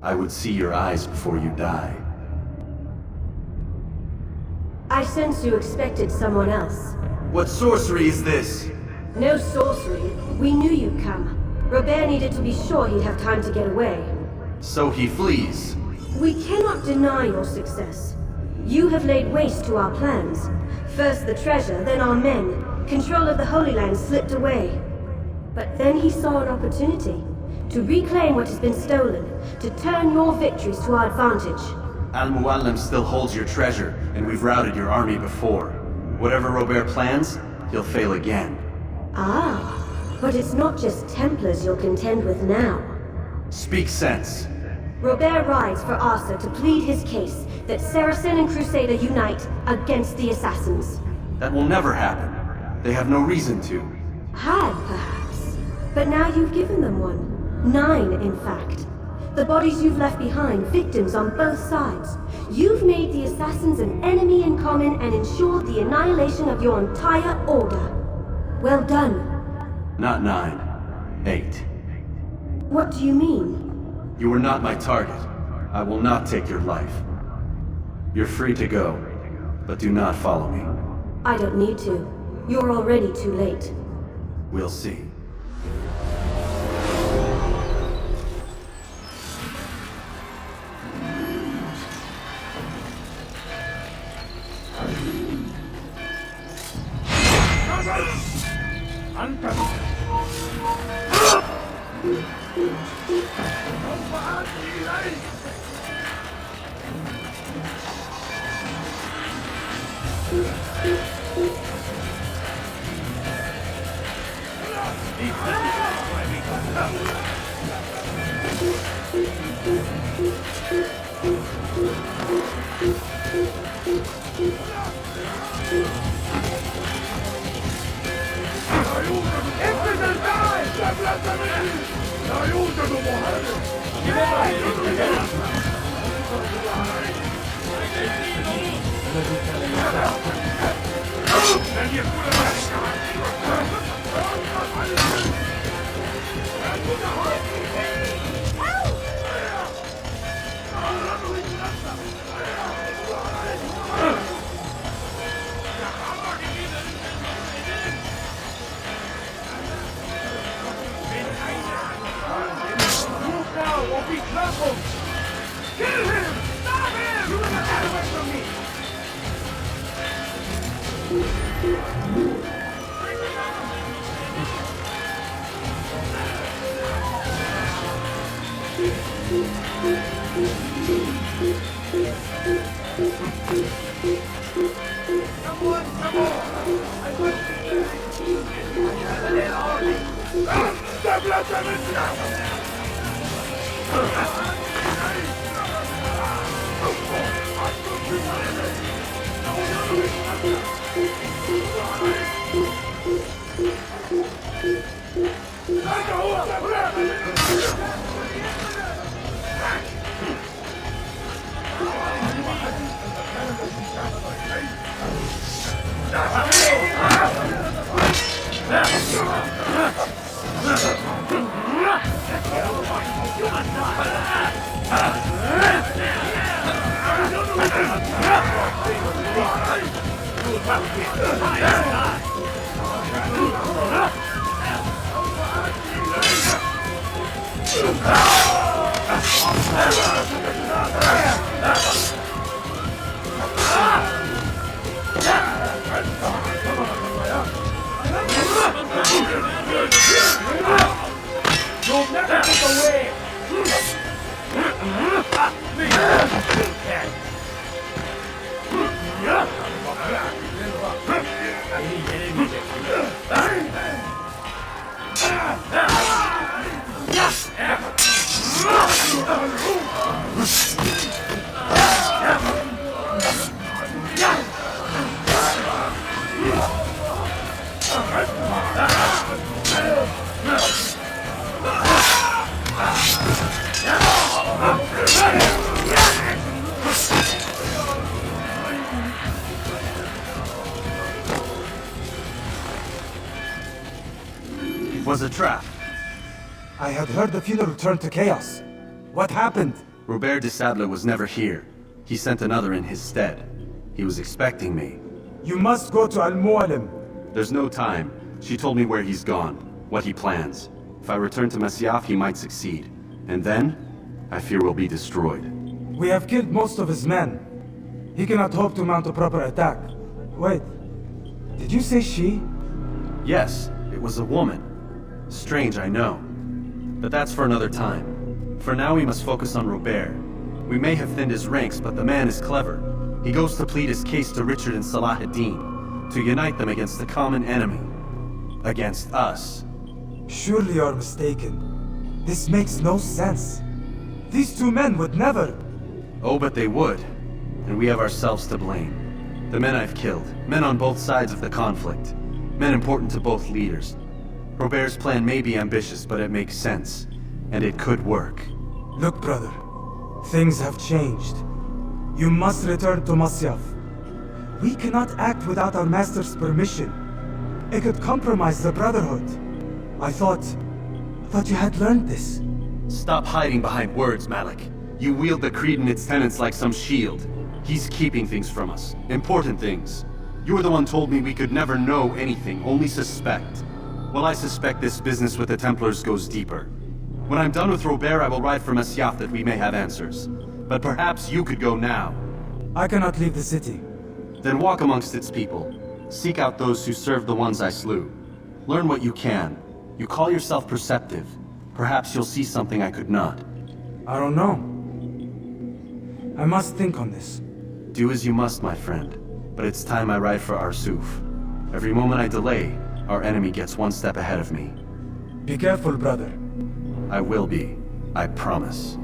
I would see your eyes before you die. I sense you expected someone else. What sorcery is this? No sorcery. We knew you'd come. Robert needed to be sure he'd have time to get away. So he flees. We cannot deny your success. You have laid waste to our plans. First the treasure, then our men. Control of the Holy Land slipped away. But then he saw an opportunity to reclaim what has been stolen, to turn your victories to our advantage. Al-Mualim still holds your treasure, and we've routed your army before. Whatever Robert plans, he'll fail again. Ah, but it's not just Templars you'll contend with now. Speak sense. Robert rides for Arthur to plead his case that Saracen and Crusader unite against the Assassins. That will never happen. They have no reason to. Had, perhaps. But now you've given them one. 9, in fact. The bodies you've left behind, victims on both sides. You've made the Assassins an enemy in common and ensured the annihilation of your entire order. Well done. Not 9. 8. What do you mean? You are not my target. I will not take your life. You're free to go, but do not follow me. I don't need to. You're already too late. We'll see. It was a trap. I had heard the funeral turned to chaos. What happened? Robert de Sable was never here. He sent another in his stead. He was expecting me. You must go to Al-Mualim. There's no time. She told me where he's gone, what he plans. If I return to Masyaf, he might succeed. And then, I fear we'll be destroyed. We have killed most of his men. He cannot hope to mount a proper attack. Wait, did you say she? Yes, it was a woman. Strange, I know. But that's for another time. For now, we must focus on Robert. We may have thinned his ranks, but the man is clever. He goes to plead his case to Richard and Salah ad-Din, to unite them against the common enemy. Against us. Surely you're mistaken. This makes no sense. These two men would never... Oh, but they would. And we have ourselves to blame. The men I've killed, men on both sides of the conflict. Men important to both leaders. Robert's plan may be ambitious, but it makes sense. And it could work. Look, brother. Things have changed. You must return to Masyaf. We cannot act without our master's permission. It could compromise the Brotherhood. I thought you had learned this. Stop hiding behind words, Malik. You wield the creed and its tenets like some shield. He's keeping things from us. Important things. You were the one told me we could never know anything, only suspect. Well, I suspect this business with the Templars goes deeper. When I'm done with Robert, I will ride for Masyaf that we may have answers. But perhaps you could go now. I cannot leave the city. Then walk amongst its people. Seek out those who served the ones I slew. Learn what you can. You call yourself perceptive. Perhaps you'll see something I could not. I don't know. I must think on this. Do as you must, my friend. But it's time I ride for Arsuf. Every moment I delay, our enemy gets one step ahead of me. Be careful, brother. I will be. I promise.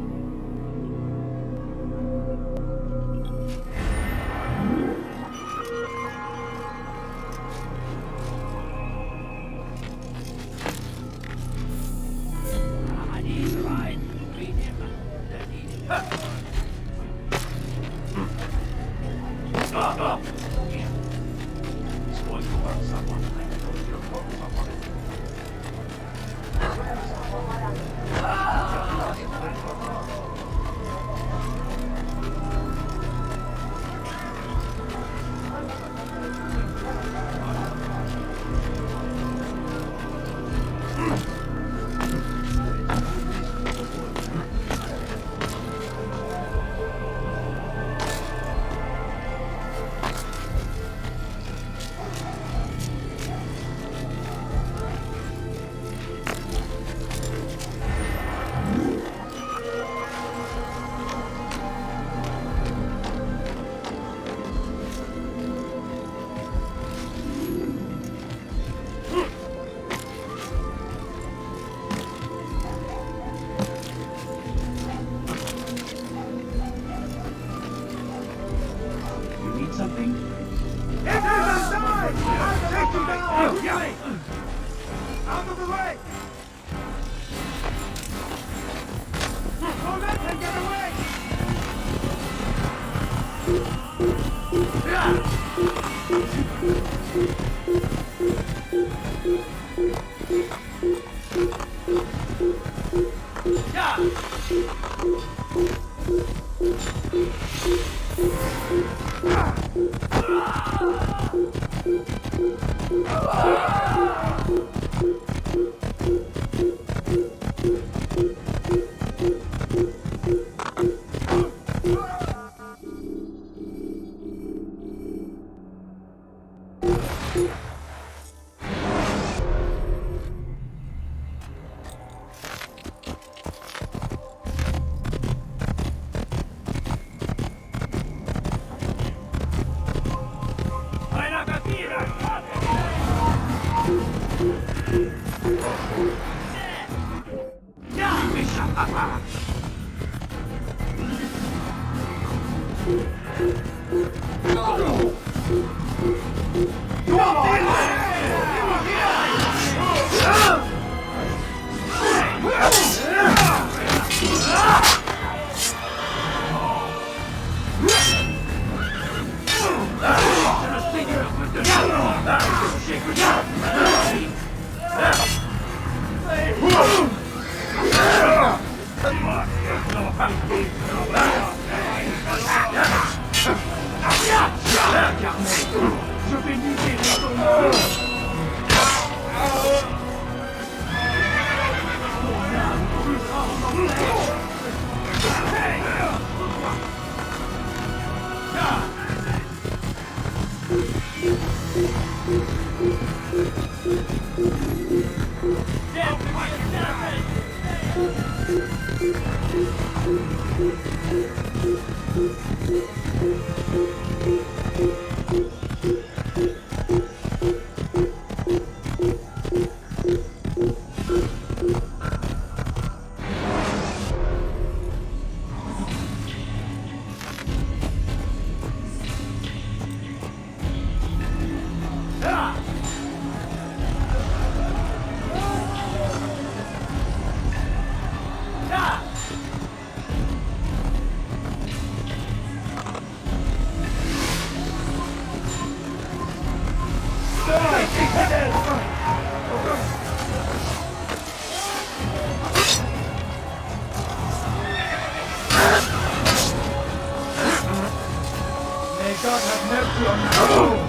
May God have mercy on you.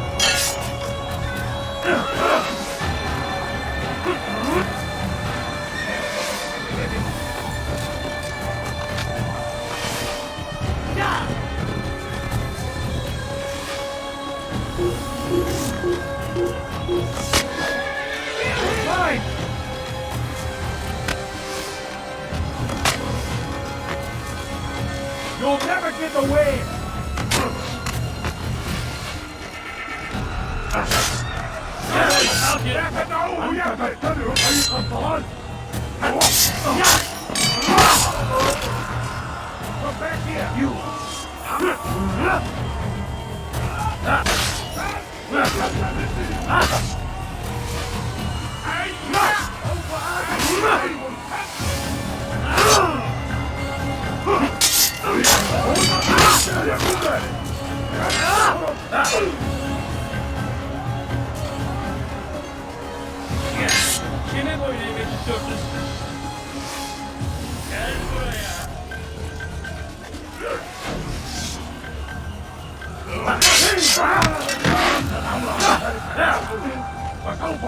Fine. You'll never get away. Come back here, you! Kime boyun eğmek istiyorsun? Gel buraya. Bakalım bu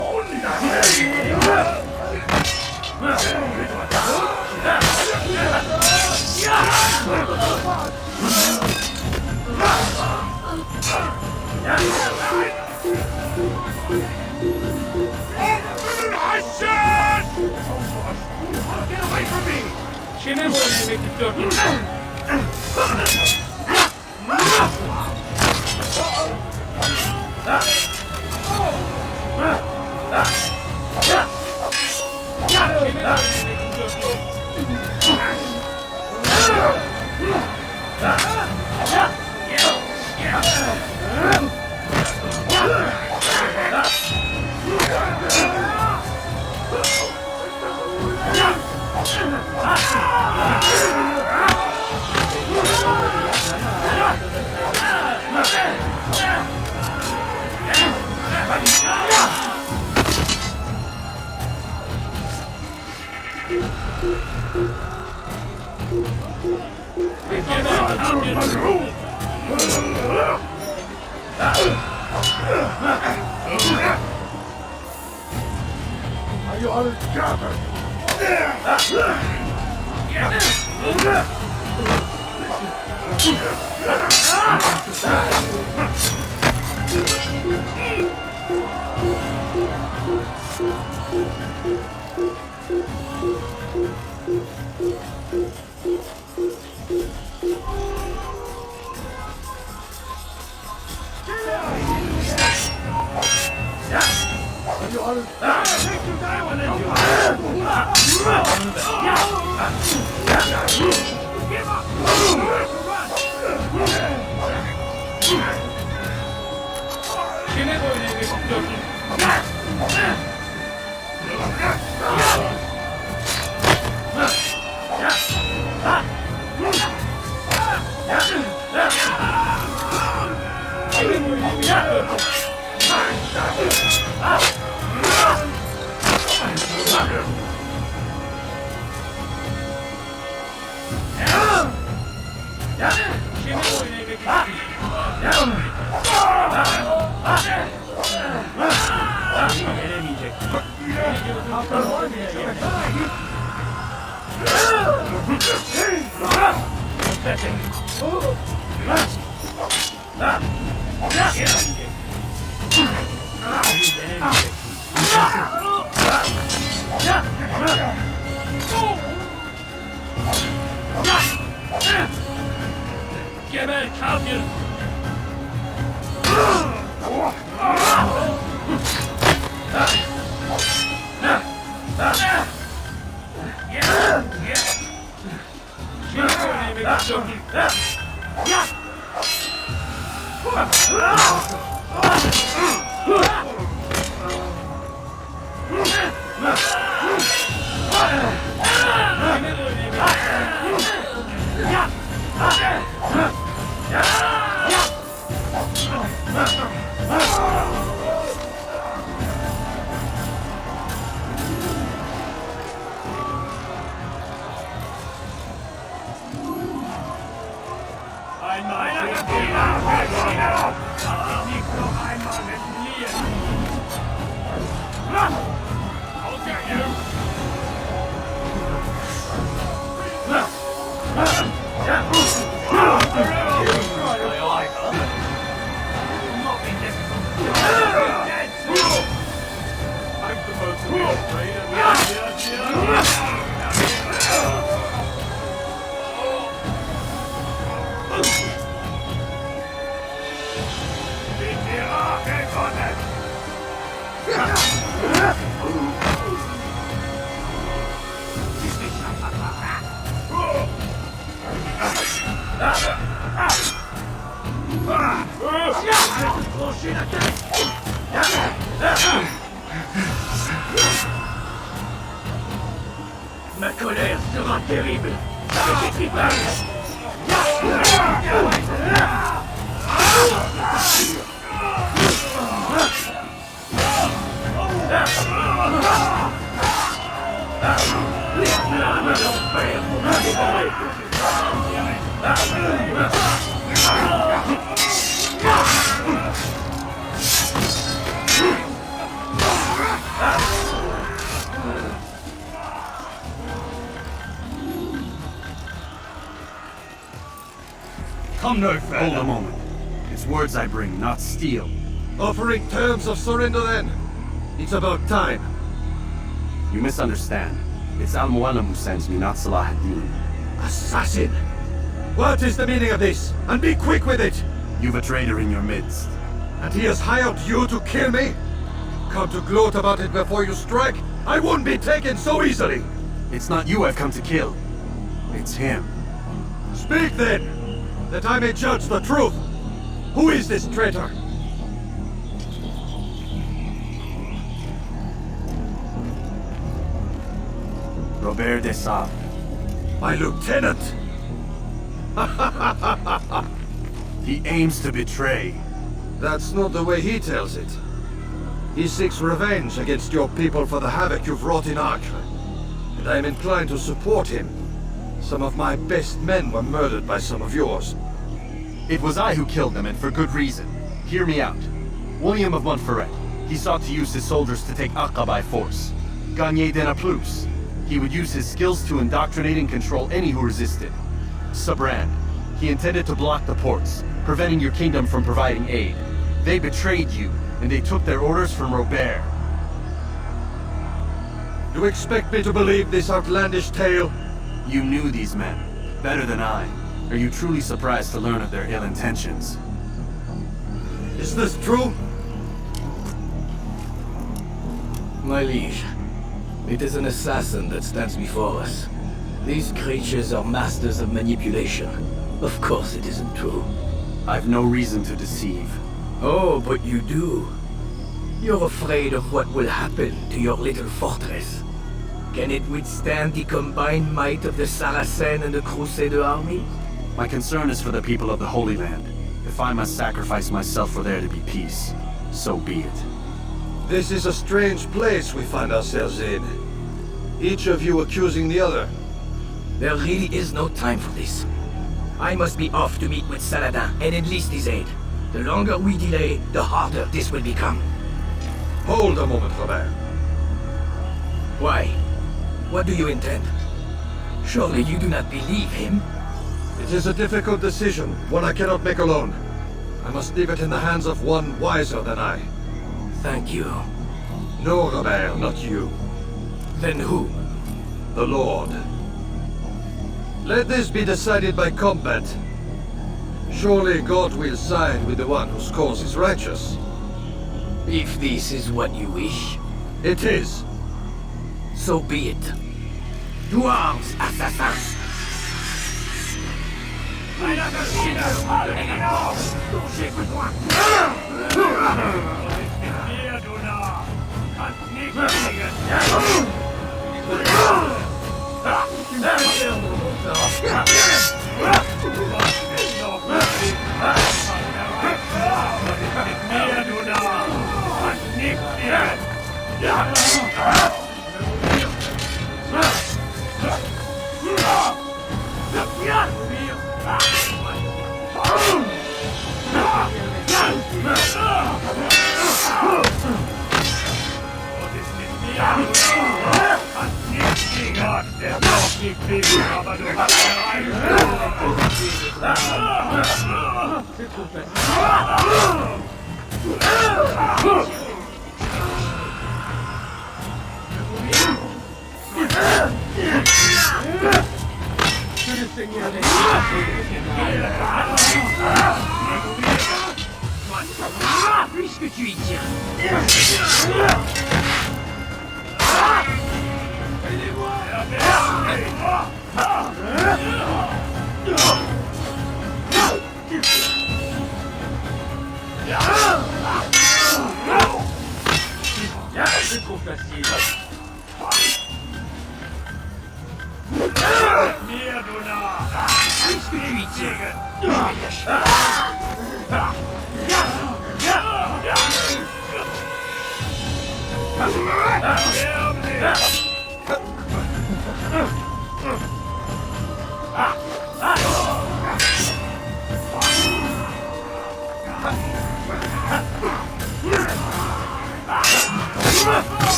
Get away from me! Kime boyun eğmek istiyorsun? Are you all gathered? Kime boyun eğmek istiyorsun? Kime boyun eğmek Gebel, Kafir! Ma colère sera terrible avec l'équipage. Les flammes de l'enfer vont me dévorer. Come no further. Hold a moment. It's words I bring, not steel. Offering terms of surrender then. It's about time. You misunderstand. It's Al-Mualim who sends me, not Salah ad-Din. Assassin! What is the meaning of this? And be quick with it! You've a traitor in your midst. And he has hired you to kill me? Come to gloat about it before you strike? I won't be taken so easily! It's not you I've come to kill. It's him. Speak then! That I may judge the truth! Who is this traitor? Robert de Sable. My lieutenant! He aims to betray. That's not the way he tells it. He seeks revenge against your people for the havoc you've wrought in Acre. And I am inclined to support him. Some of my best men were murdered by some of yours. It was I who killed them, and for good reason. Hear me out. William of Montferrat. He sought to use his soldiers to take Acre by force. Gagné de Naplouse. He would use his skills to indoctrinate and control any who resisted. Sabran. He intended to block the ports, preventing your kingdom from providing aid. They betrayed you, and they took their orders from Robert. You expect me to believe this outlandish tale? You knew these men, better than I. Are you truly surprised to learn of their ill intentions? Is this true? My liege, it is an assassin that stands before us. These creatures are masters of manipulation. Of course it isn't true. I've no reason to deceive. Oh, but you do. You're afraid of what will happen to your little fortress. Can it withstand the combined might of the Saracen and the Crusader army? My concern is for the people of the Holy Land. If I must sacrifice myself for there to be peace, so be it. This is a strange place we find ourselves in. Each of you accusing the other. There really is no time for this. I must be off to meet with Saladin and enlist his aid. The longer we delay, the harder this will become. Hold a moment, Robert. Why? What do you intend? Surely you do not believe him? It is a difficult decision, one I cannot make alone. I must leave it in the hands of one wiser than I. Thank you. No, Robert, not you. Then who? The Lord. Let this be decided by combat. Surely God will side with the one whose cause is righteous. If this is what you wish, it is. So be it. To arms, assassins! Ein Assassiner! Genau! Touché mit moi! Mit mir, du Narr! Kannst nicht fliegen! Mit mir, du Narr! Kannst nicht fliegen! Der Dorf liegt wegen, aber du hast Puisque tu y tiens. C'est trop facile. Mir, du Narr! Puisque tu y tiens.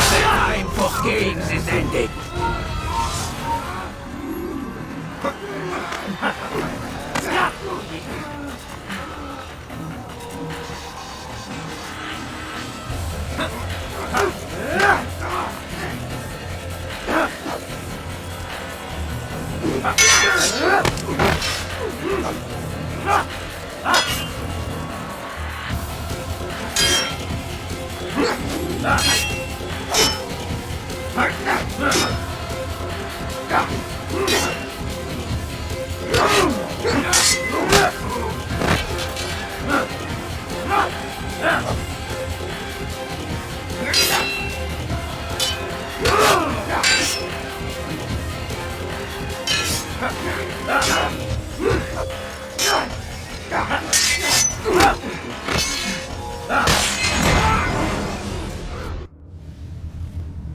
Time for games is ended.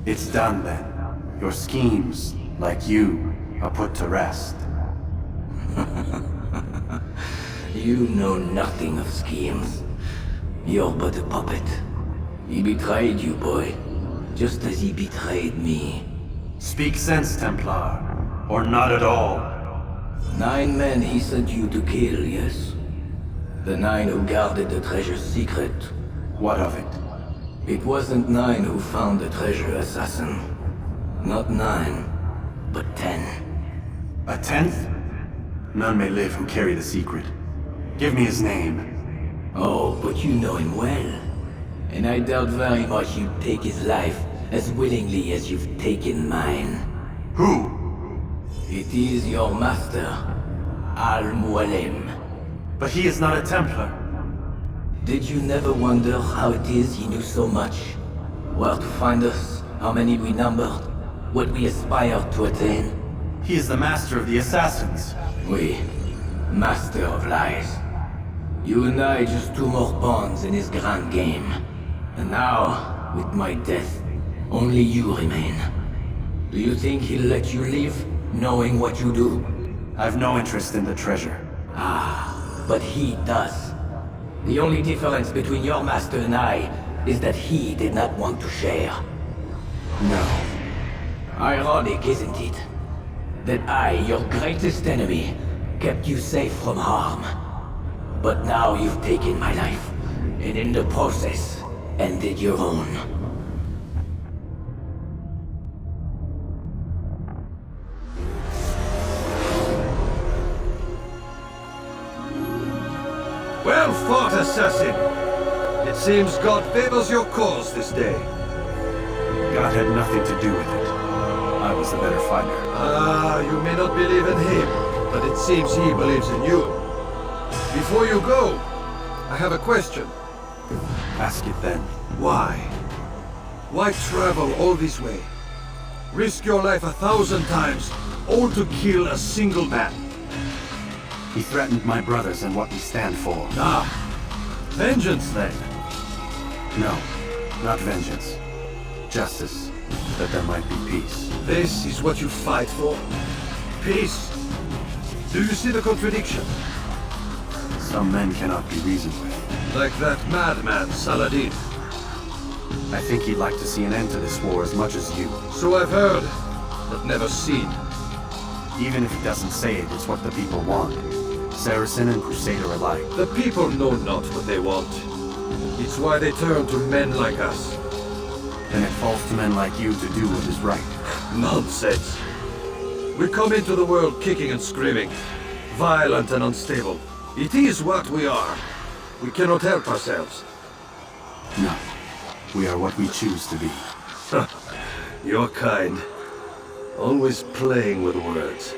It's done then. Your schemes, like you, are put to rest. You know nothing of schemes. You're but a puppet. He betrayed you, boy. Just as he betrayed me. Speak sense, Templar. Or not at all. 9 men he sent you to kill, yes? The 9 who guarded the treasure's secret. What of it? It wasn't 9 who found the treasure, assassin. Not 9, but 10. A 10th? None may live who carry the secret. Give me his name. Oh, but you know him well. And I doubt very much you'd take his life as willingly as you've taken mine. Who? It is your master, Al-Mualim. But he is not a Templar. Did you never wonder how it is he knew so much? Where to find us, how many we numbered, what we aspired to attain? He is the master of the assassins. Oui, master of lies. You and I just 2 more pawns in his grand game. And now, with my death, only you remain. Do you think he'll let you live, knowing what you do? I've no interest in the treasure. Ah, but he does. The only difference between your master and I is that he did not want to share. No. Ironic, isn't it? That I, your greatest enemy, kept you safe from harm. But now you've taken my life, and in the process, ended your own. Well fought, assassin! It seems God favors your cause this day. God had nothing to do with it. I was the better fighter. Ah, you may not believe in him, but it seems he believes in you. Before you go, I have a question. Ask it then. Why? Why travel all this way? Risk your life 1,000 times, all to kill a single man. He threatened my brothers and what we stand for. Ah, vengeance then. No, not vengeance. Justice, that there might be peace. This is what you fight for? Peace? Do you see the contradiction? Some men cannot be reasoned with. Like that madman, Saladin. I think he'd like to see an end to this war as much as you. So I've heard, but never seen. Even if he doesn't say it, it's what the people want. Saracen and Crusader alike. The people know not what they want. It's why they turn to men like us. Then it falls to men like you to do what is right. Nonsense. We come into the world kicking and screaming, violent and unstable. It is what we are. We cannot help ourselves. No. We are what we choose to be. Your kind. Always playing with words.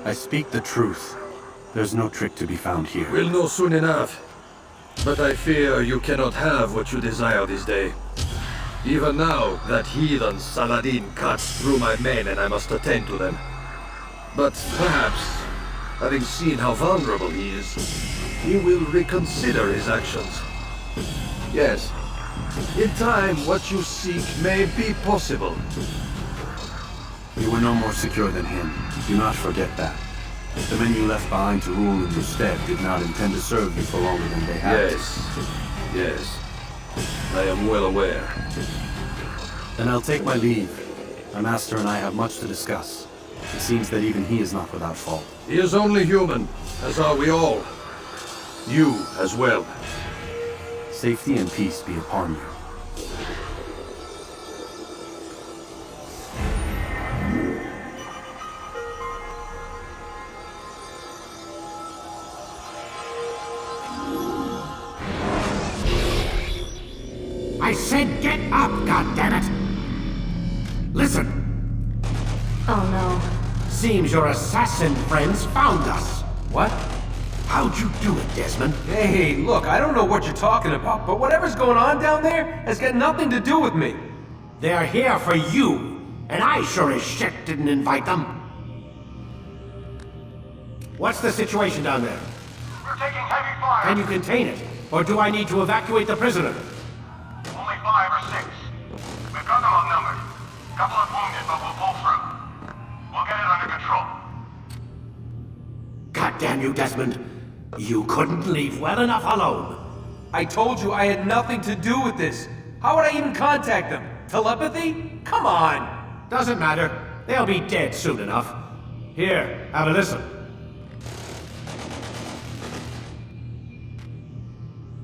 I speak the truth. There's no trick to be found here. We'll know soon enough. But I fear you cannot have what you desire this day. Even now, that heathen Saladin cuts through my men and I must attend to them. But perhaps, having seen how vulnerable he is, he will reconsider his actions. Yes, in time what you seek may be possible. You were no more secure than him. Do not forget that. The men you left behind to rule in your stead did not intend to serve you for longer than they had. Yes. I am well aware. Then I'll take my leave. My master and I have much to discuss. It seems that even he is not without fault. He is only human, as are we all. You as well. Safety and peace be upon you. I said get up, goddammit! Listen! Oh no. Seems your assassin friends found us. What? How'd you do it, Desmond? Hey, look, I don't know what you're talking about, but whatever's going on down there has got nothing to do with me. They're here for you, and I sure as shit didn't invite them. What's the situation down there? We're taking heavy fire. Can you contain it? Or do I need to evacuate the prisoner? Only 5 or 6. We've got them outnumbered. Couple of wounded, but we'll pull through. We'll get it under control. God damn you, Desmond. You couldn't leave well enough alone. I told you I had nothing to do with this. How would I even contact them? Telepathy? Come on! Doesn't matter. They'll be dead soon enough. Here, have a listen.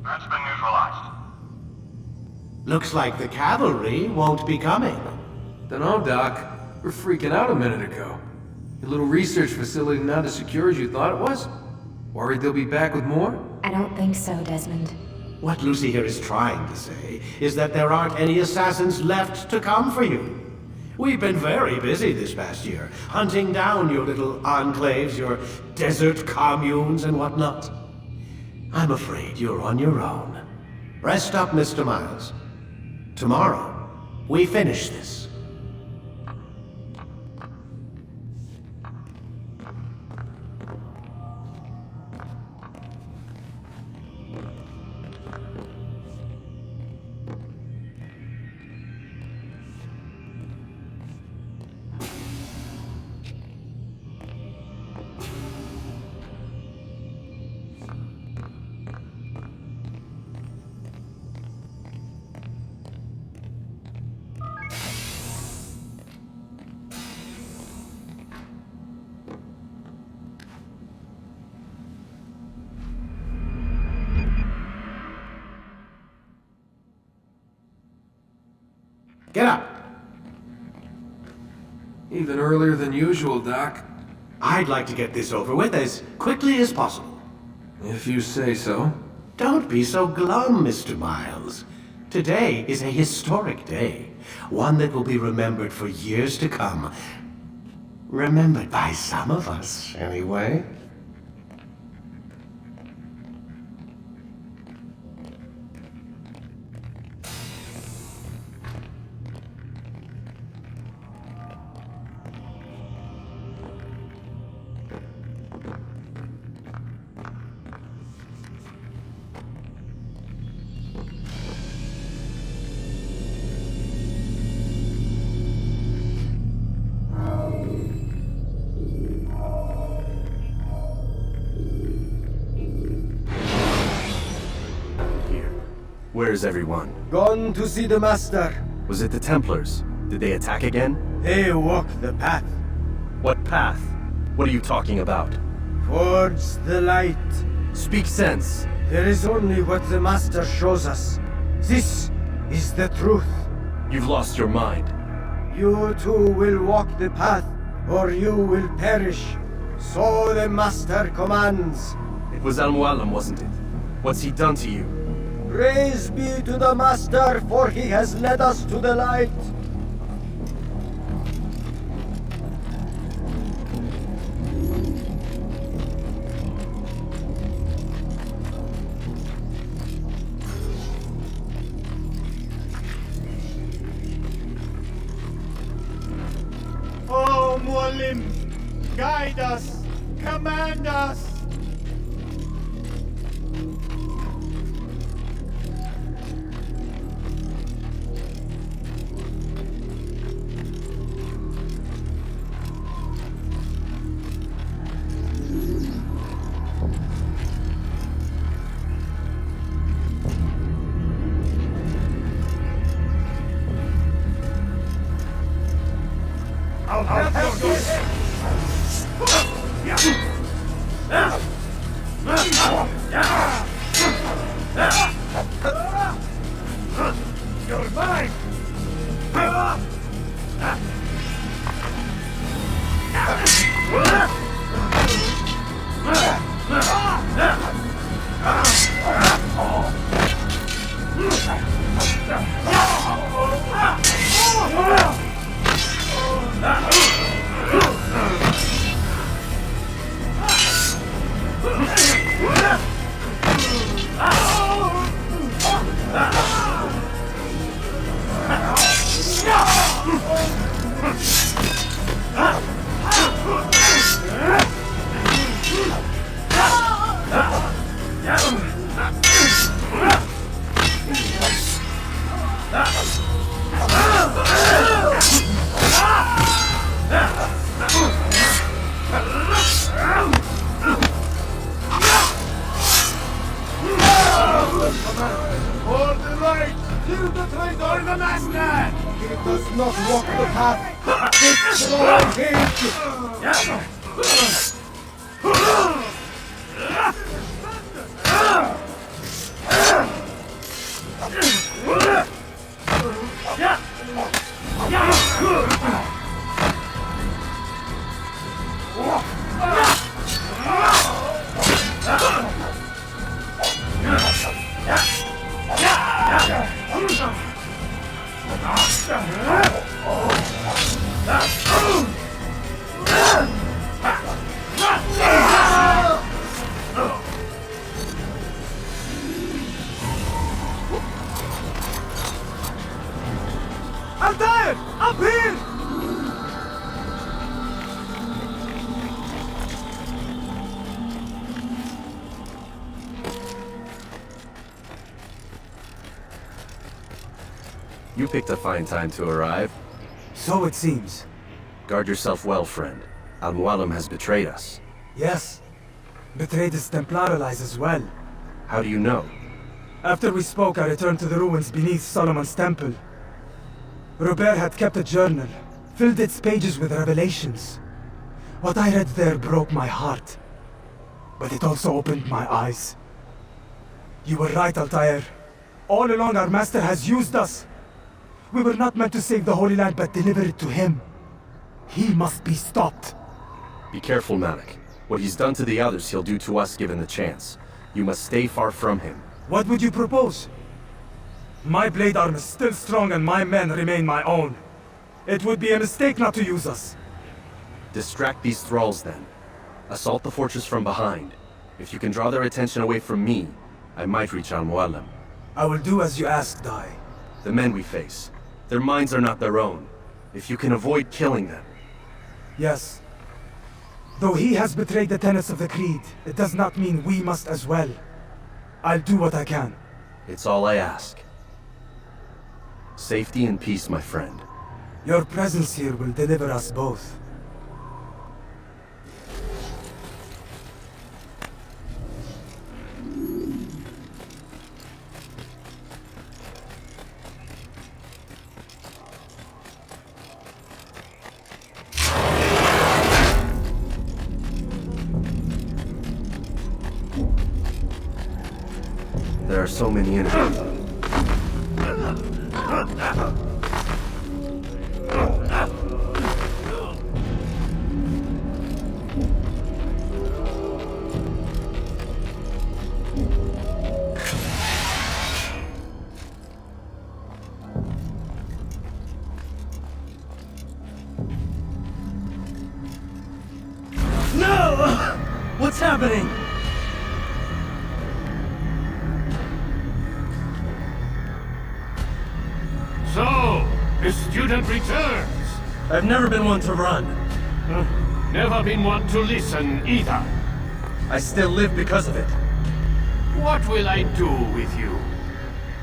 That's been neutralized. Looks like the cavalry won't be coming. Dunno, Doc. We're freaking out a minute ago. Your little research facility not as secure as you thought it was? Worried they'll be back with more? I don't think so, Desmond. What Lucy here is trying to say is that there aren't any assassins left to come for you. We've been very busy this past year, hunting down your little enclaves, your desert communes and whatnot. I'm afraid you're on your own. Rest up, Mr. Miles. Tomorrow, we finish this. Get up! Even earlier than usual, Doc. I'd like to get this over with as quickly as possible. If you say so. Don't be so glum, Mr. Miles. Today is a historic day. One that will be remembered for years to come. Remembered by some of us, anyway. Where is everyone? Gone to see the Master. Was it the Templars? Did they attack again? They walk the path. What path? What are you talking about? Towards the light. Speak sense. There is only what the Master shows us. This is the truth. You've lost your mind. You too will walk the path, or you will perish. So the Master commands. It was Al-Mualim, wasn't it? What's he done to you? Praise be to the Master, for he has led us to the light. Oh, Mualim, guide us, command us. I'll have this. You're mine. For the light! Kill the traitor, the Master! He does not walk the path! Destroy him! Altair! Up here! You picked a fine time to arrive. So it seems. Guard yourself well, friend. Al-Mualim has betrayed us. Yes. Betrayed his Templar allies as well. How do you know? After we spoke, I returned to the ruins beneath Solomon's temple. Robert had kept a journal, filled its pages with revelations. What I read there broke my heart. But it also opened my eyes. You were right, Altair. All along our master has used us. We were not meant to save the Holy Land, but deliver it to him. He must be stopped. Be careful, Malik. What he's done to the others, he'll do to us given the chance. You must stay far from him. What would you propose? My blade arm is still strong and my men remain my own. It would be a mistake not to use us. Distract these thralls then. Assault the fortress from behind. If you can draw their attention away from me, I might reach Al-Mualim. I will do as you ask, Dai. The men we face, their minds are not their own. If you can avoid killing them. Yes. Though he has betrayed the tenets of the Creed, it does not mean we must as well. I'll do what I can. It's all I ask. Safety and peace, my friend. Your presence here will deliver us both. There are so many enemies. No! What's happening? So, the student returns. I've never been one to run. Never been one to listen either. I still live because of it. What will I do with you?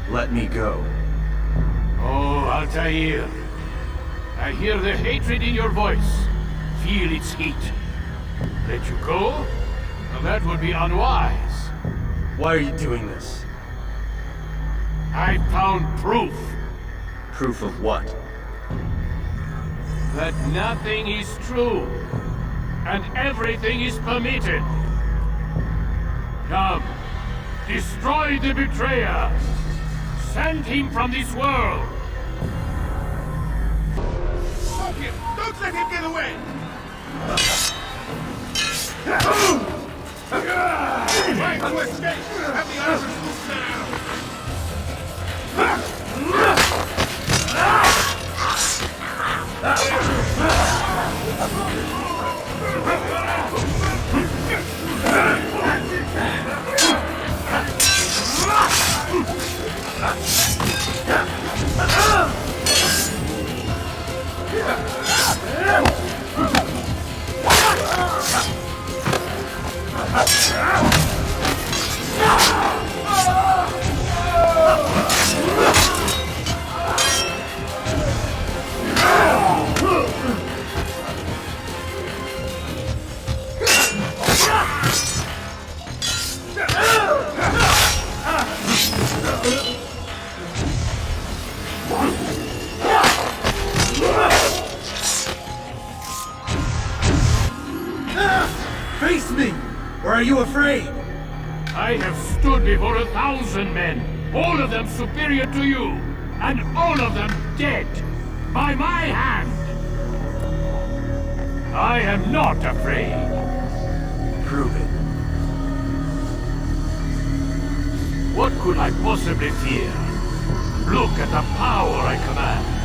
Let me go. Oh, Altair. I hear the hatred in your voice. Feel its heat. Let you go? Well, that would be unwise. Why are you doing this? I found proof. Proof of what? That nothing is true, and everything is permitted. Come, destroy the betrayer. Send him from this world. Stop him! Don't let him get away! Trying to escape! Have the others move Face me! Or are you afraid? I have stood before 1,000 men, all of them superior to you, and all of them dead, by my hand. I am not afraid. Prove it. What could I possibly fear? Look at the power I command.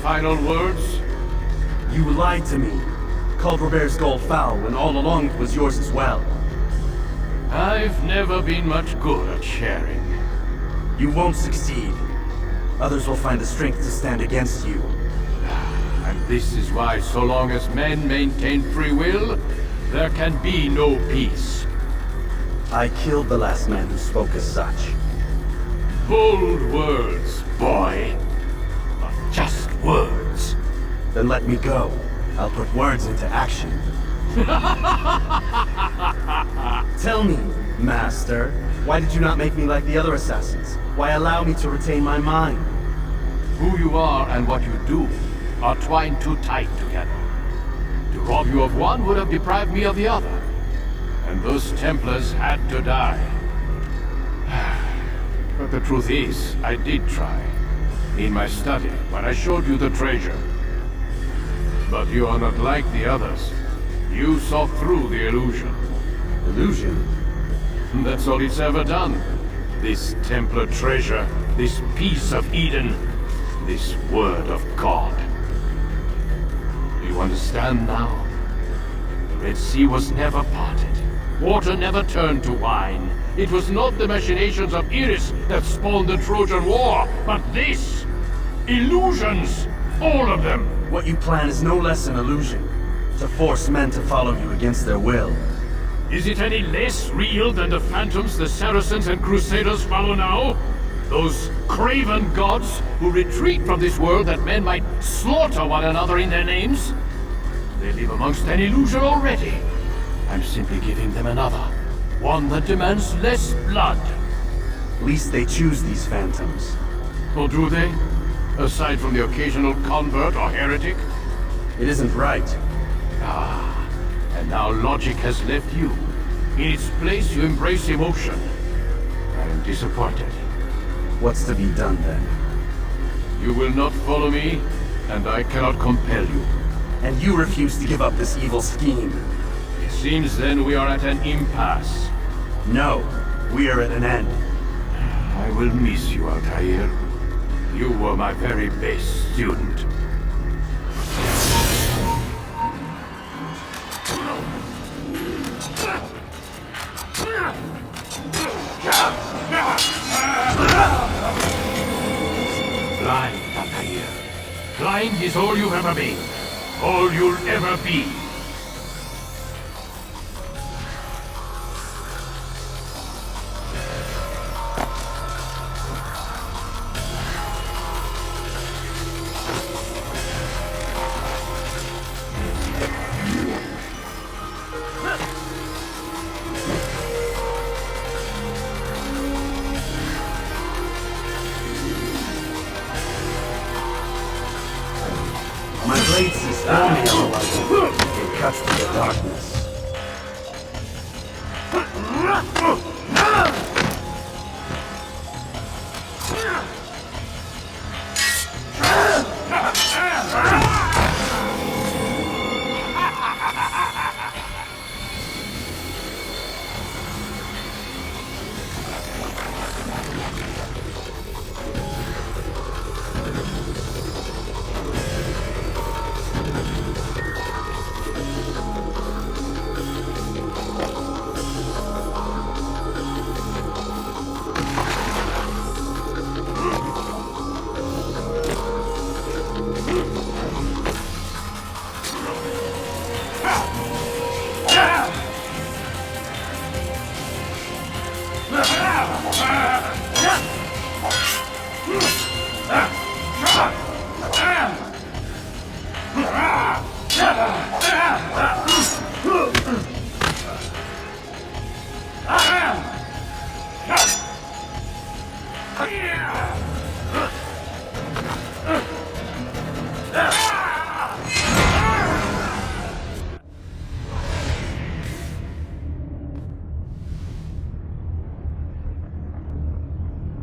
final words? You lied to me. Called Robert's goal foul when all along it was yours as well. I've never been much good at sharing. You won't succeed. Others will find the strength to stand against you. And this is why, so long as men maintain free will, there can be no peace. I killed the last man who spoke as such. Bold words, boy. But just words. Then let me go. I'll put words into action. Tell me, Master, why did you not make me like the other assassins? Why allow me to retain my mind? Who you are and what you do are twined too tight together. To rob you of one would have deprived me of the other. And those Templars had to die. But the truth is, I did try. In my study, when I showed you the treasure. But you are not like the others. You saw through the illusion. Illusion? That's all it's ever done. This Templar treasure, this piece of Eden, this word of God. Do you understand now? The Red Sea was never parted. Water never turned to wine. It was not the machinations of Iris that spawned the Trojan War, but this! Illusions! All of them! What you plan is no less an illusion. To force men to follow you against their will. Is it any less real than the phantoms the Saracens and Crusaders follow now? Those craven gods who retreat from this world that men might slaughter one another in their names? They live amongst an illusion already. I'm simply giving them another. One that demands less blood. At least they choose these phantoms. Or do they? Aside from the occasional convert or heretic? It isn't right. Ah, and now logic has left you. In its place, you embrace emotion. I am disappointed. What's to be done then? You will not follow me, and I cannot compel you. And you refuse to give up this evil scheme. It seems then we are at an impasse. No, we are at an end. I will miss you, Altair. You were my very best student. Blind, Altair. Blind is all you've ever been. All you'll ever be. My blade sees only otherwise. It cuts through the darkness.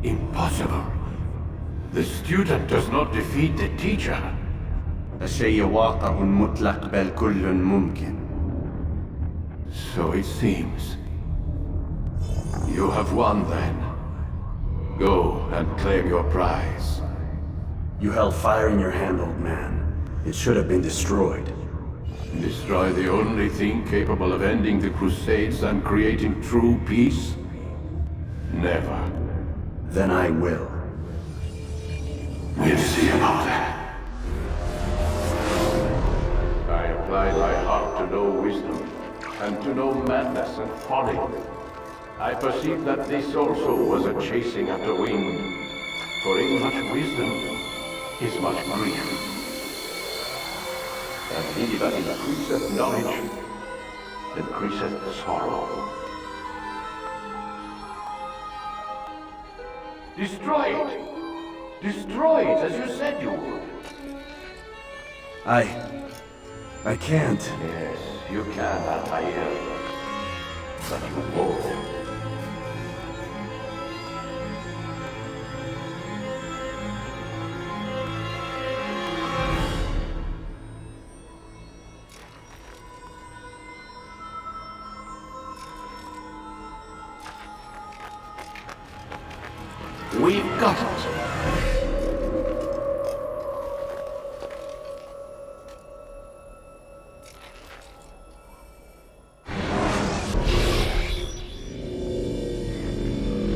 Impossible. The student does not defeat the teacher. الشيء واقع مطلق بل كل ممكن. So it seems. You have won then. Go and claim your prize. You held fire in your hand, old man. It should have been destroyed. Destroy the only thing capable of ending the Crusades and creating true peace? Never. Then I will. We'll see about that. I applied my heart to know wisdom, and to know madness and folly. I perceived that this also was a chasing after wind. For in much wisdom is much grief. And he that increaseth knowledge increaseth sorrow. Destroy it! Destroy it as you said you would. I can't. Yes, you can, Altair. But you won't. We've got it.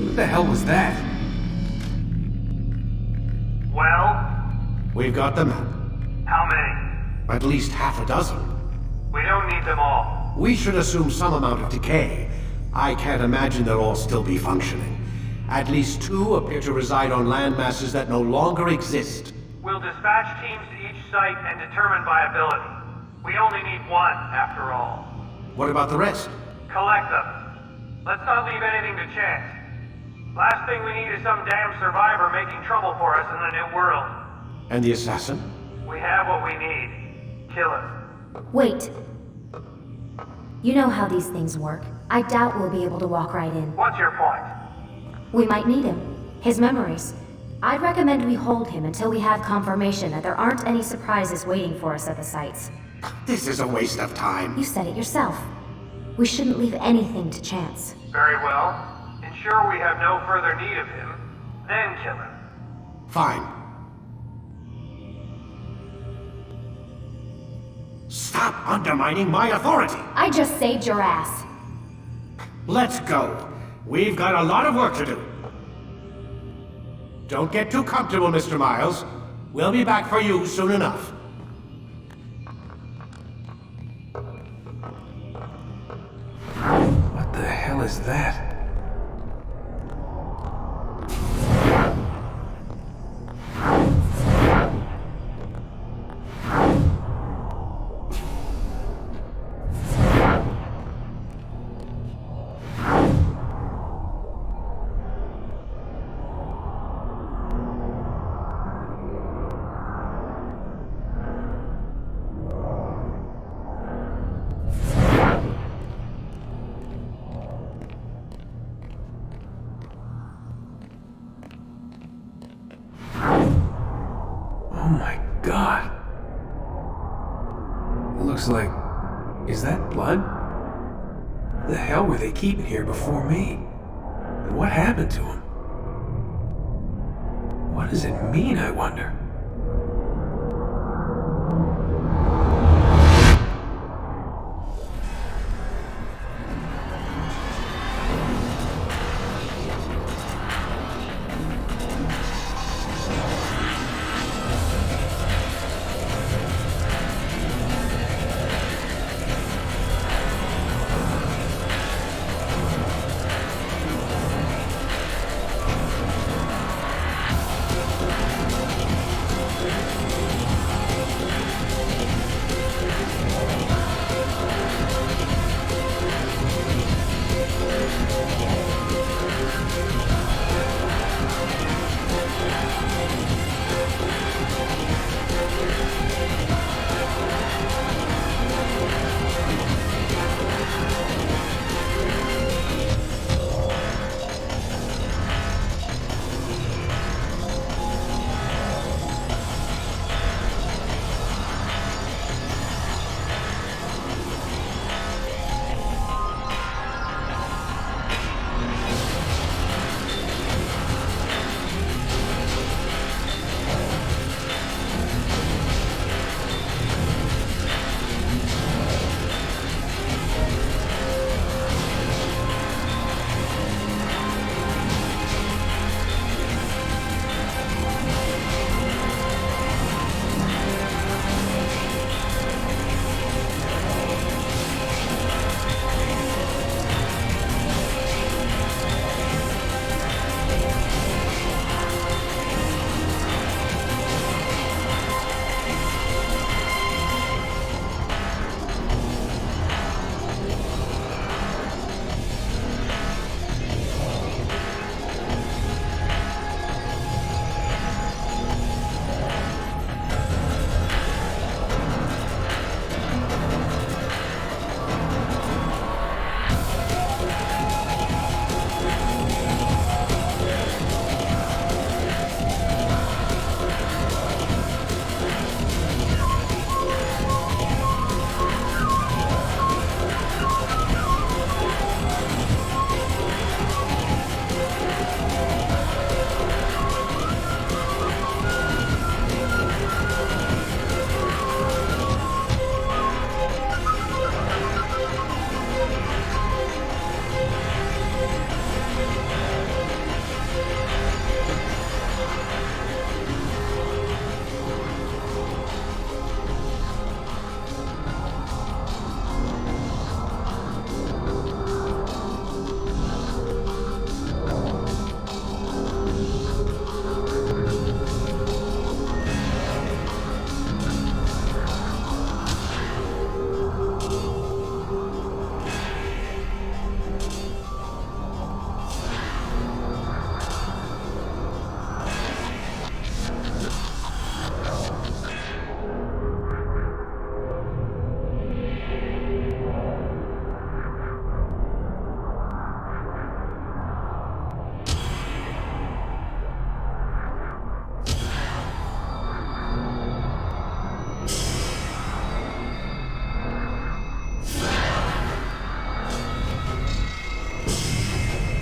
What the hell was that? Well? We've got the map. How many? At least half a dozen. We don't need them all. We should assume some amount of decay. I can't imagine they'll all still be functioning. At least 2 appear to reside on land masses that no longer exist. We'll dispatch teams to each site and determine viability. We only need 1, after all. What about the rest? Collect them. Let's not leave anything to chance. Last thing we need is some damn survivor making trouble for us in the new world. And the assassin? We have what we need. Kill him. Wait. You know how these things work. I doubt we'll be able to walk right in. What's your point? We might need him. His memories. I'd recommend we hold him until we have confirmation that there aren't any surprises waiting for us at the sites. This is a waste of time. You said it yourself. We shouldn't leave anything to chance. Very well. Ensure we have no further need of him, then kill him. Fine. Stop undermining my authority! I just saved your ass. Let's go. We've got a lot of work to do. Don't get too comfortable, Mr. Miles. We'll be back for you soon enough. What the hell is that? Oh my god. It looks like... Is that blood? What the hell were they keeping here before me? And what happened to him? What does it mean, I wonder?